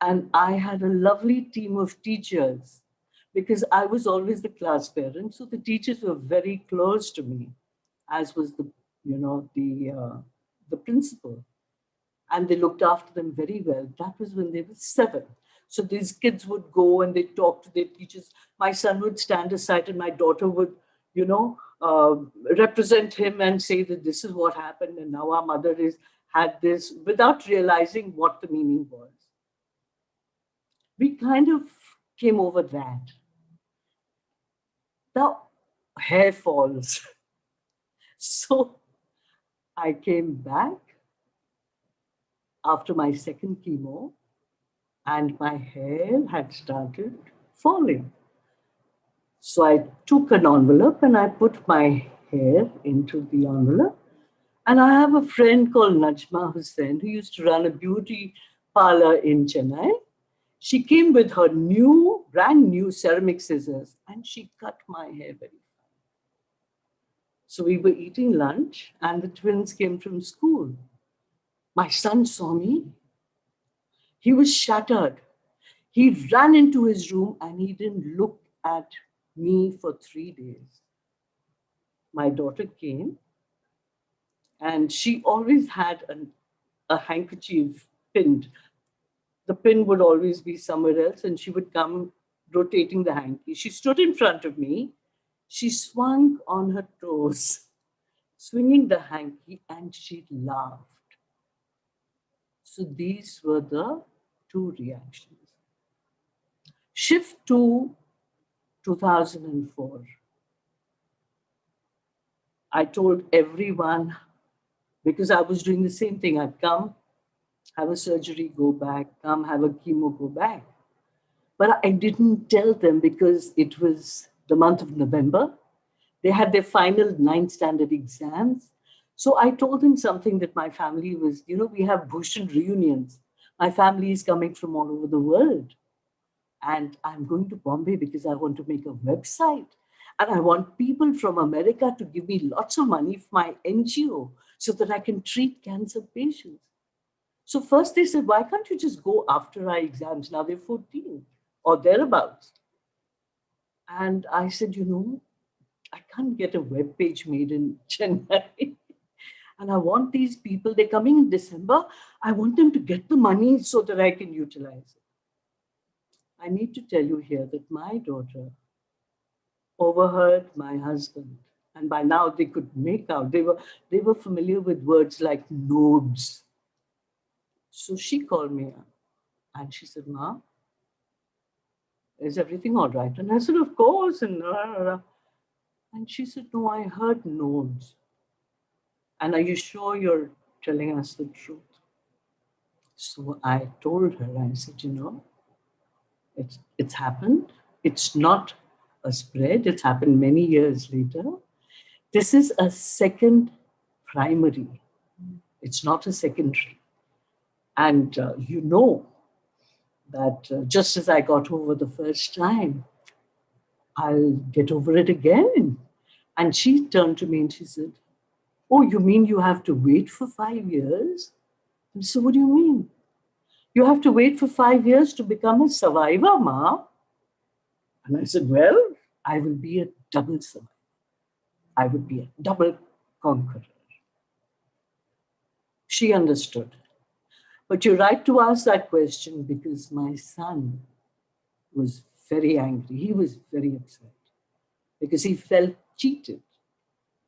And I had a lovely team of teachers because I was always the class parent. So the teachers were very close to me, as was the principal. And they looked after them very well. That was when they were 7. So these kids would go and they talk to their teachers. My son would stand aside and my daughter would, represent him and say that this is what happened and now our mother had this without realizing what the meaning was. We kind of came over that. Now, hair falls. So I came back after my second chemo and my hair had started falling. So I took an envelope and I put my hair into the envelope. And I have a friend called Najma Hussain who used to run a beauty parlor in Chennai. She came with her brand new ceramic scissors and she cut my hair very fine. So we were eating lunch and the twins came from school. My son saw me. He was shattered. He ran into his room and he didn't look at me for 3 days. My daughter came and she always had a handkerchief pinned. The pin would always be somewhere else and she would come rotating the hanky. She stood in front of me. She swung on her toes, swinging the hanky, and she laughed. So these were the two reactions. Shift to 2004. I told everyone, because I was doing the same thing. I'd come, have a surgery, go back, come, have a chemo, go back. But I didn't tell them because it was the month of November. They had their final 9th standard exams. So I told them something that my family was, we have Bhushan reunions. My family is coming from all over the world. And I'm going to Bombay because I want to make a website. And I want people from America to give me lots of money for my NGO so that I can treat cancer patients. So first they said, why can't you just go after our exams? Now they're 14 or thereabouts. And I said, I can't get a web page made in Chennai. And I want these people, they're coming in December. I want them to get the money so that I can utilize it. I need to tell you here that my daughter overheard my husband. And by now they could make out, they were familiar with words like nodes. So she called me up and she said, Ma, is everything all right? And I said, of course. And she said, no, I heard nodes. And are you sure you're telling us the truth? So I told her, I said, it's happened. It's not a spread. It's happened many years later. This is a second primary. It's not a secondary. And that just as I got over the first time, I'll get over it again. And she turned to me and she said, oh, you mean you have to wait for 5 years? And so what do you mean? You have to wait for 5 years to become a survivor, Ma? And I said, well, I will be a double survivor. I would be a double conqueror. She understood. But you're right to ask that question because my son was very angry. He was very upset because he felt cheated.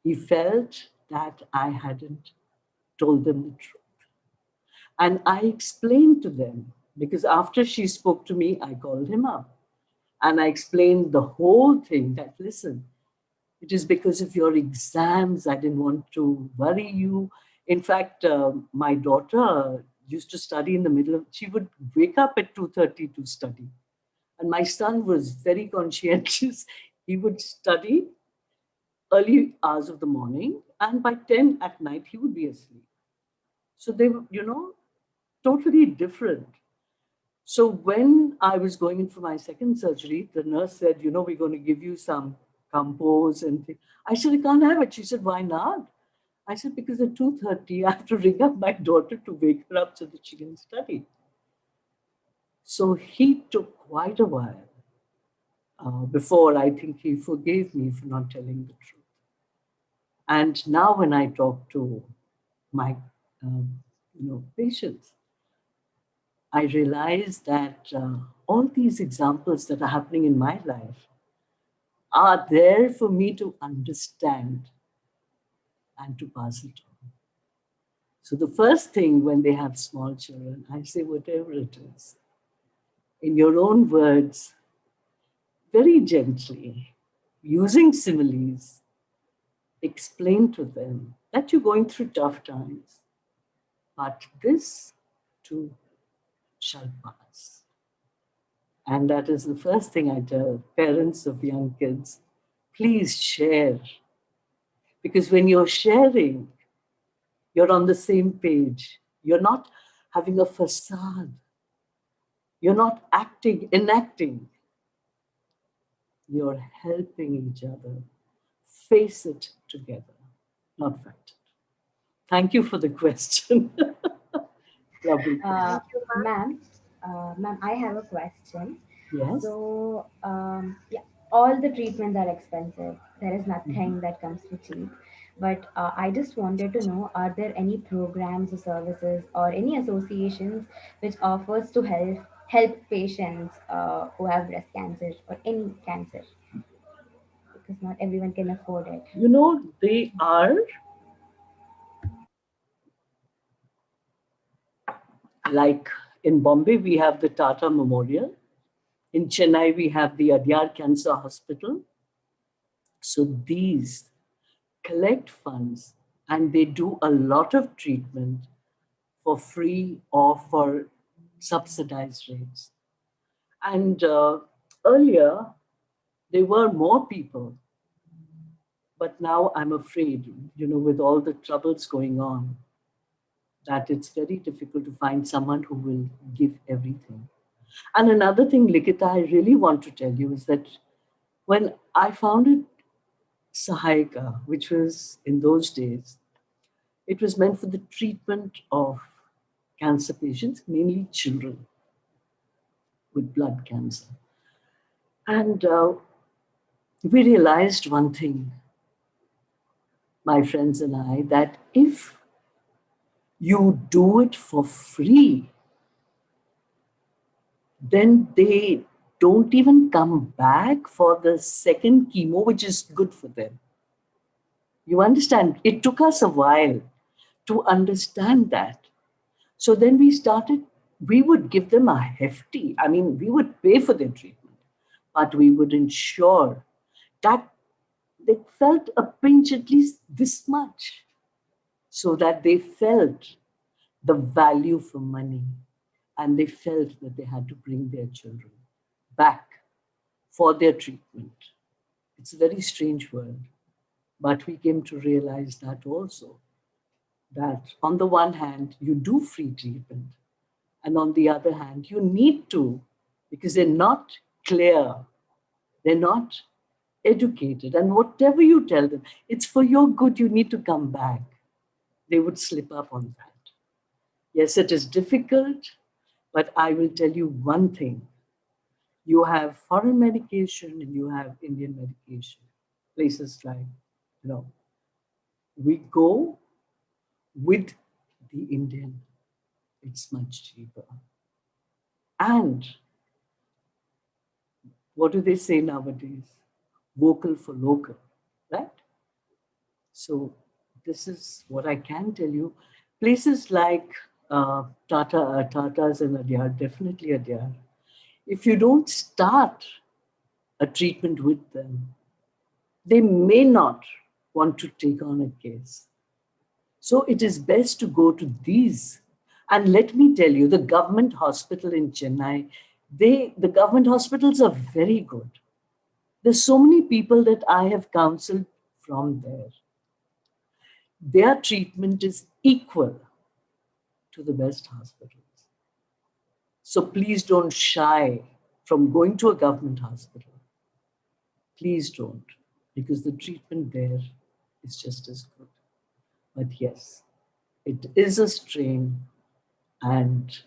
He felt that I hadn't told them the truth. And I explained to them because after she spoke to me, I called him up and I explained the whole thing that, listen, it is because of your exams. I didn't want to worry you. In fact, my daughter used to study in the middle of, she would wake up at 2:30 to study. And my son was very conscientious. He would study early hours of the morning, and by 10 at night, he would be asleep. So they were, totally different. So when I was going in for my second surgery, the nurse said, we're going to give you some compose and things. I said, I can't have it. She said, why not? I said, because at 2:30, I have to ring up my daughter to wake her up so that she can study. So he took quite a while before I think he forgave me for not telling the truth. And now when I talk to my patients, I realize that all these examples that are happening in my life are there for me to understand and to pass it on. So the first thing when they have small children, I say, whatever it is, in your own words, very gently, using similes, explain to them that you're going through tough times, but this too shall pass. And that is the first thing I tell parents of young kids. Please share. Because when you're sharing, you're on the same page. You're not having a facade. You're not enacting. You're helping each other face it together, not fight it. Thank you for the question. Lovely question. Uh, ma'am, ma'am, I have a question. Yes. So, yeah, all the treatments are expensive. There is Mhm. nothing that comes for cheap. But I just wanted to know, are there any programs or services or any associations which offers to help patients who have breast cancer or any cancer? Because not everyone can afford it. They are like in Bombay, we have the Tata Memorial. In Chennai, we have the Adyar Cancer Hospital. So these collect funds and they do a lot of treatment for free or for subsidized rates. And earlier, there were more people, but now I'm afraid, with all the troubles going on, that it's very difficult to find someone who will give everything. And another thing, Likita, I really want to tell you is that when I founded Sahayika, which was in those days, it was meant for the treatment of cancer patients, mainly children with blood cancer. And we realized one thing, my friends and I, that if you do it for free, then they don't even come back for the second chemo, which is good for them. You understand? It took us a while to understand that. So then we would give them a hefty, we would pay for their treatment, but we would ensure that they felt a pinch at least this much so that they felt the value for money and they felt that they had to bring their children back for their treatment. It's a very strange world, but we came to realize that also, that on the one hand, you do free treatment, and on the other hand, you need to, because they're not clear, they're not educated, and whatever you tell them, it's for your good, you need to come back. They would slip up on that. Yes, it is difficult, but I will tell you one thing. You have foreign medication and you have Indian medication. Places like, you know, we go with the Indian. It's much cheaper. And what do they say nowadays? Vocal for local, right? So this is what I can tell you. Places like Tatas and Adyar, definitely Adyar. If you don't start a treatment with them, they may not want to take on a case. So it is best to go to these. And let me tell you, the government hospital in Chennai, the government hospitals are very good. There's so many people that I have counseled from there. Their treatment is equal to the best hospitals. So please don't shy from going to a government hospital. Please don't, because the treatment there is just as good. But yes, it is a strain, and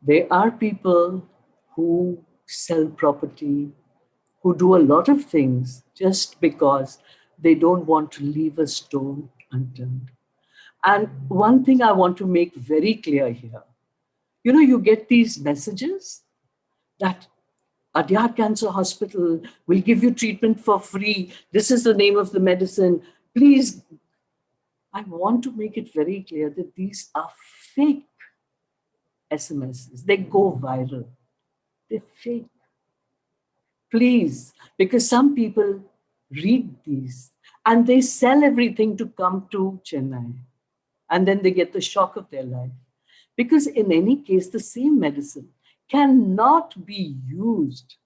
there are people who sell property, who do a lot of things just because they don't want to leave a stone unturned. And one thing I want to make very clear here, you know, you get these messages that Adyar Cancer Hospital will give you treatment for free. This is the name of the medicine. Please, I want to make it very clear that these are fake SMSs. They go viral. They're fake. Please, because some people read these and they sell everything to come to Chennai. And then they get the shock of their life. Because in any case, the same medicine cannot be used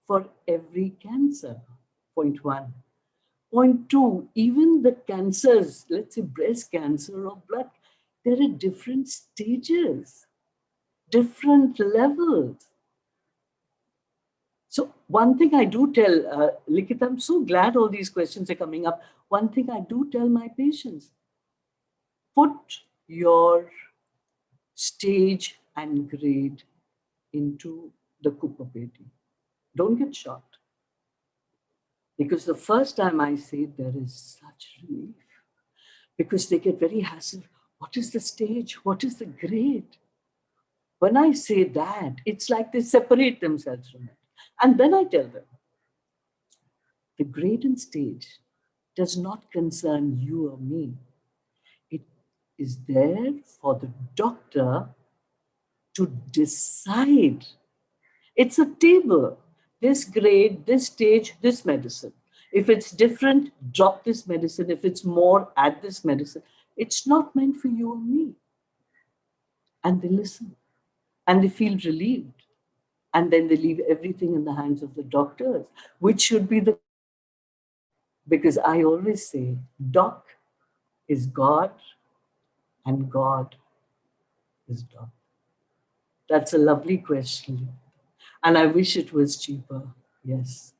for every cancer. Point one. Point two, even the cancers, let's say breast cancer or blood, there are different stages, different levels. So one thing I do tell, Likita, I'm so glad all these questions are coming up. One thing I do tell my patients, put your stage and grade into the Kupapeti. Don't get shocked. Because the first time I say it, there is such relief. Because they get very hassled. What is the stage? What is the grade? When I say that, it's like they separate themselves from it. And then I tell them, the grade and stage does not concern you or me. It is there for the doctor to decide. It's a table. This grade, this stage, this medicine. If it's different, drop this medicine. If it's more, add this medicine. It's not meant for you or me. And they listen and they feel relieved. And then they leave everything in the hands of the doctors, which should be the, because I always say, doc is God and God is doc. That's a lovely question. And I wish it was cheaper, yes.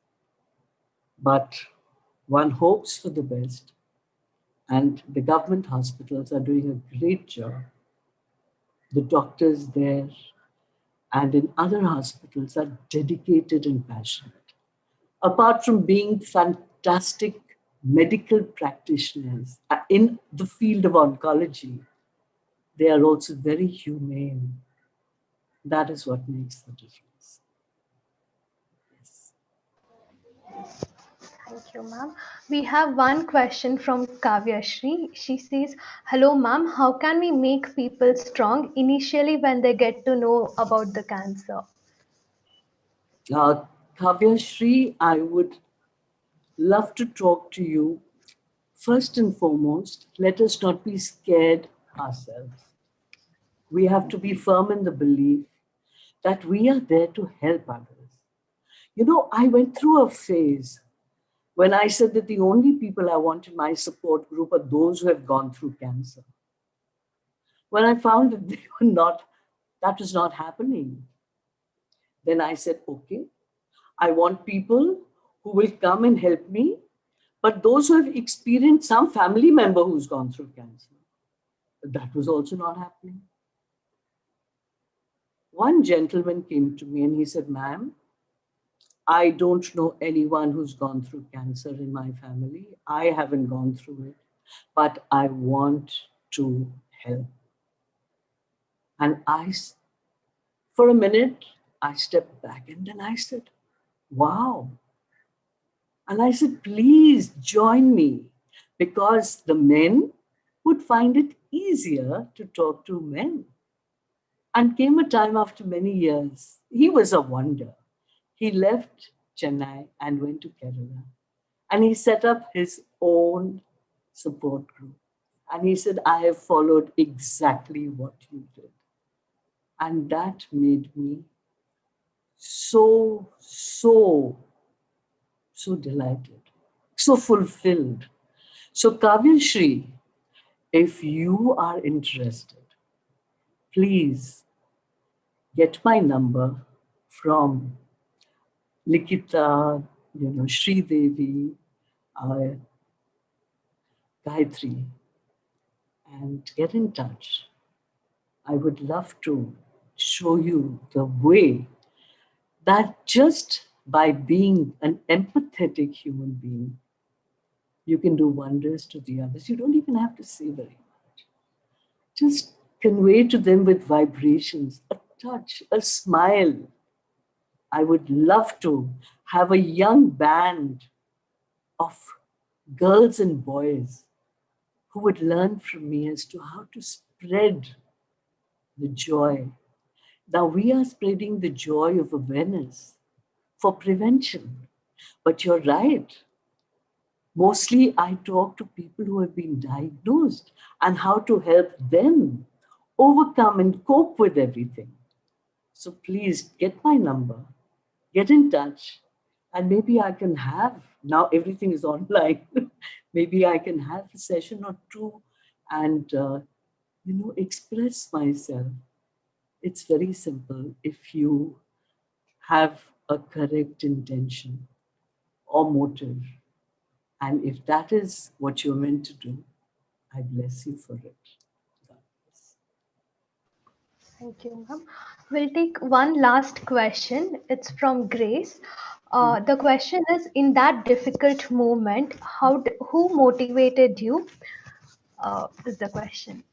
But one hopes for the best. And the government hospitals are doing a great job. The doctors there and in other hospitals are dedicated and passionate. Apart from being fantastic medical practitioners in the field of oncology, they are also very humane. That is what makes the difference. Yes. Thank you, ma'am. We have one question from Kavya Shri. She says, "Hello, ma'am. How can we make people strong initially when they get to know about the cancer?" Uh, Kavya Shri, I would love to talk to you. First and foremost, let us not be scared ourselves. We have to be firm in the belief that we are there to help others. You know, I went through a phase when I said that the only people I want in my support group are those who have gone through cancer. When I found that they were not, that was not happening, then I said, okay, I want people who will come and help me, but those who have experienced some family member who's gone through cancer. That was also not happening. One gentleman came to me and he said, "Ma'am, I don't know anyone who's gone through cancer in my family. I haven't gone through it, but I want to help." And for a minute, I stepped back and then I said, "Wow." And I said, "Please join me," because the men would find it easier to talk to men. And came a time after many years, he was a wonder. He left Chennai and went to Kerala. And he set up his own support group. And he said, "I have followed exactly what you did." And that made me so, so, so delighted, so fulfilled. So, Kavya Shri, if you are interested, please get my number from Likita, Sri Devi, uh, Gayatri, and get in touch. I would love to show you the way that just by being an empathetic human being, you can do wonders to the others. You don't even have to say very much. Just convey to them with vibrations, a touch, a smile. I would love to have a young band of girls and boys who would learn from me as to how to spread the joy. Now we are spreading the joy of awareness for prevention. But you're right. Mostly I talk to people who have been diagnosed and how to help them overcome and cope with everything. So please get my number, get in touch, and maybe I can have, now everything is online, maybe I can have a session or two and, express myself. It's very simple if you have a correct intention or motive. And if that is what you're meant to do, I bless you for it. God bless. Thank you, ma'am. We'll take one last question. It's from Grace. The question is: in that difficult moment, who motivated you? Is the question.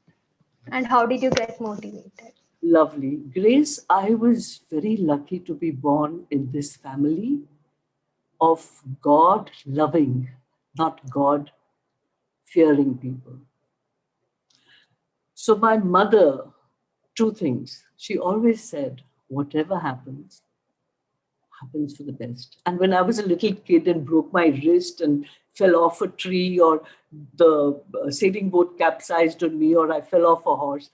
And how did you get motivated? Lovely. Grace, I was very lucky to be born in this family of God loving, not God fearing people. So, my mother, two things. She always said, whatever happens, happens for the best. And when I was a little kid and broke my wrist and fell off a tree, or the sailing boat capsized on me, or I fell off a horse,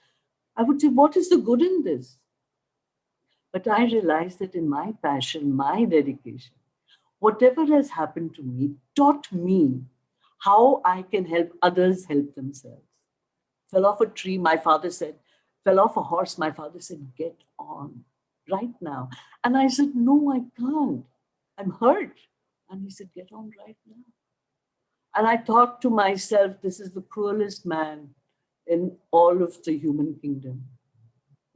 I would say, what is the good in this? But I realized that in my passion, my dedication, whatever has happened to me taught me how I can help others help themselves. Fell off a tree, my father said. Fell off a horse, my father said, get on right now. And I said, no, I can't. I'm hurt. And he said, get on right now. And I thought to myself, this is the cruelest man in all of the human kingdom.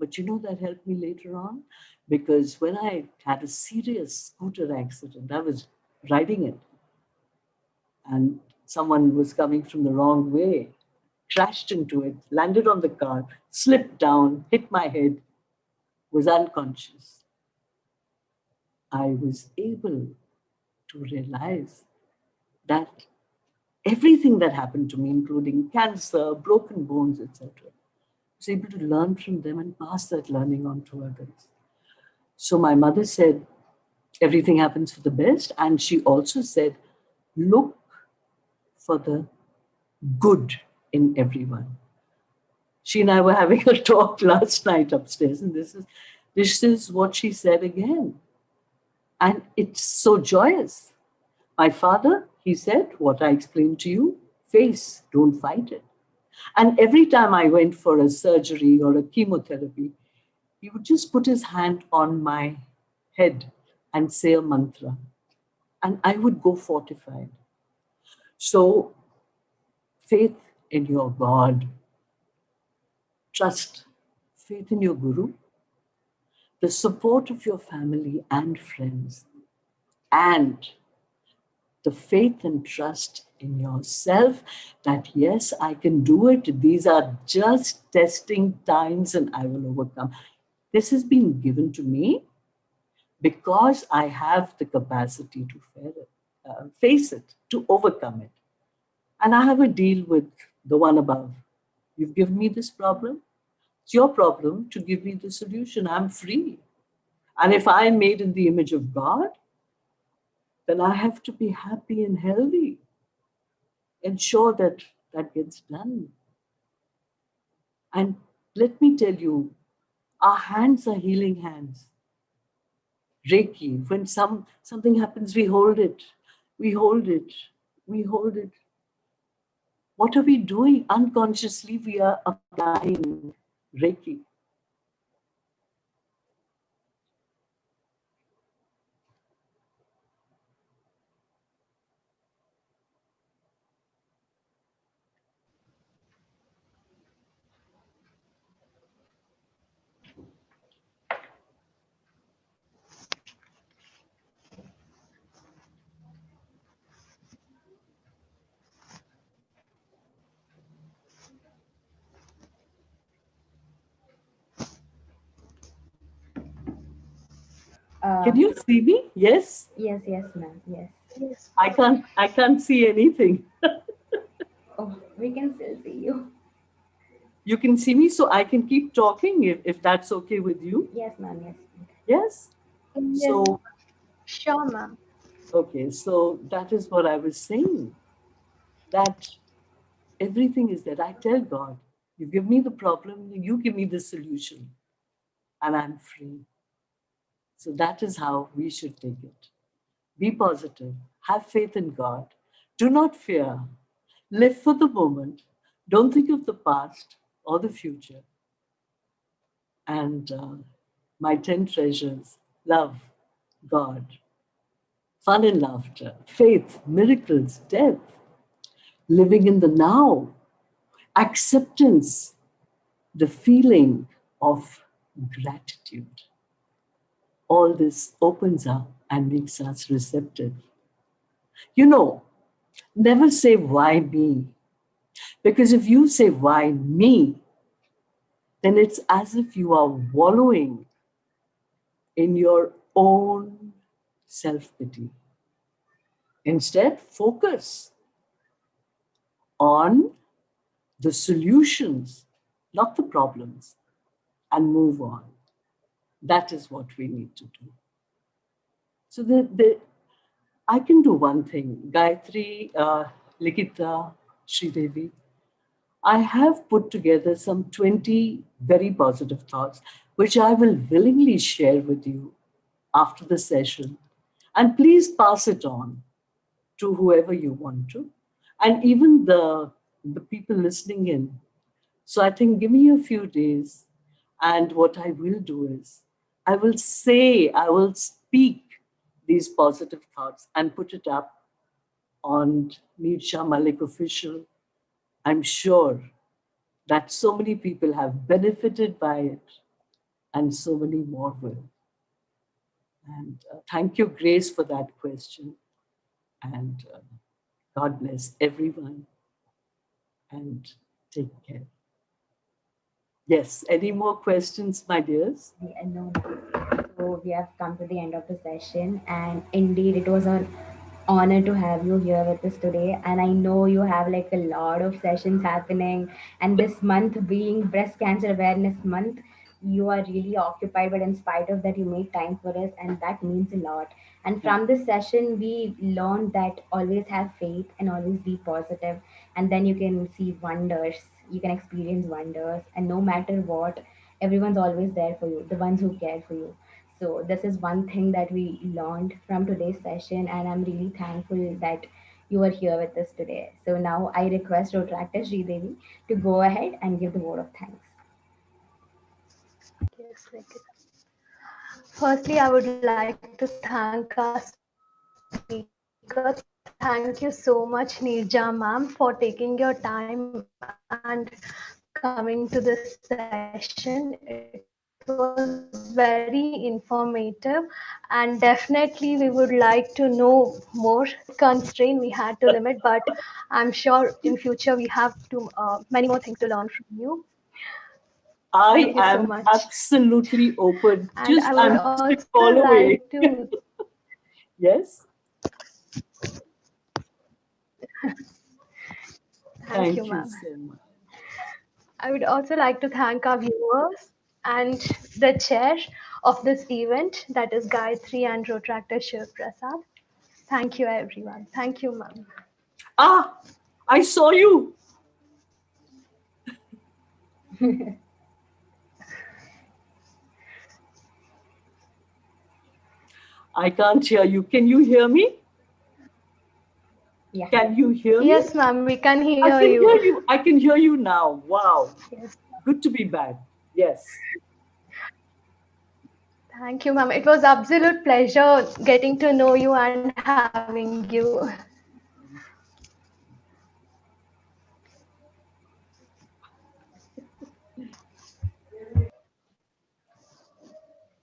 But that helped me later on, because when I had a serious scooter accident, I was riding it and someone was coming from the wrong way, crashed into it, landed on the car, slipped down, hit my head, was unconscious. I was able to realize that everything that happened to me, including cancer, broken bones, etc., I was able to learn from them and pass that learning on to others. So my mother said, everything happens for the best. And she also said, look for the good in everyone. She and I were having a talk last night upstairs, and this is what she said again. And it's so joyous. My father, he said, what I explained to you, face, don't fight it. And every time I went for a surgery or a chemotherapy, he would just put his hand on my head and say a mantra, and I would go fortified. So, faith in your God, trust, faith in your Guru, the support of your family and friends, and the faith and trust in yourself that yes, I can do it. These are just testing times and I will overcome. This has been given to me because I have the capacity to face it, to overcome it. And I have a deal with the one above. You've given me this problem. It's your problem to give me the solution. I'm free. And if I'm made in the image of God, then I have to be happy and healthy. Ensure that that gets done. And let me tell you, our hands are healing hands. Reiki, when something happens, we hold it, we hold it, we hold it. What are we doing? Unconsciously, we are applying Reiki. Uh, Can you see me? Yes. yes, yes, ma'am. Yes. Yes. I can't see anything. Oh, we can still see you. You can see me, so I can keep talking if that's okay with you. Yes, ma'am. Yes. Yes. Yes. So, Sure, ma'am. okay, so that is what I was saying. That everything is that I tell God, you give me the problem, you give me the solution, and I'm free. So that is how we should take it. Be positive, have faith in God, do not fear, live for the moment, don't think of the past or the future. And my 10 treasures: love, God, fun and laughter, faith, miracles, death, living in the now, acceptance, the feeling of gratitude. All this opens up and makes us receptive. You know, never say, why me? Because if you say, why me? Then it's as if you are wallowing in your own self pity. Instead, focus on the solutions, not the problems, and move on. That is what we need to do. So I can do one thing. Gayatri, Likita, Sridevi, I have put together some 20 very positive thoughts, which I will willingly share with you after the session. And please pass it on to whoever you want to, and even the people listening in. So I think give me a few days, and what I will do is I will speak these positive thoughts and put it up on Mirsha Malik official. I'm sure that so many people have benefited by it, and so many more will. And thank you, Grace, for that question. And God bless everyone, and take care. Yes, any more questions, my dears? Yeah, no, ma'am. So we have come to the end of the session, and indeed, it was an honor to have you here with us today. And I know you have like a lot of sessions happening, and this month being Breast Cancer Awareness Month, you are really occupied. But in spite of that, you make time for us, and that means a lot. And from this session, we learned that always have faith and always be positive, and then you can see wonders. You can experience wonders, and no matter what, everyone's always there for you, the ones who care for you. So this is one thing that we learned from today's session, and I'm really thankful that you are here with us today. So now I request Rotractor Devi to go ahead and give the vote of thanks. Yes, firstly, I would like to thank our speaker. Thank you so much, Nirja ma'am, for taking your time and coming to this session. It was really a pleasure to interact with you. was very informative, and definitely we would like to know more. Constraint we had to limit, but I'm sure in future we have to many more things to learn from you. I Thank you am so much. absolutely open. And I would I'm just a also call away. like to Yes. thank you, Thank you ma'am. so much. I would also like to thank our viewers and the chair of this event, that is Gayatri and Rotractor Shiv Prasad. Thank you, everyone. Thank you, ma'am. Ah, I saw you. I can't hear you. Can you hear me? Yeah. Can you hear me? Yes, ma'am, we can I hear can hear you. you. I can hear you now. Wow. Yes. Good to be back. Yes. Thank you, ma'am. It was absolute pleasure getting to know you and having you.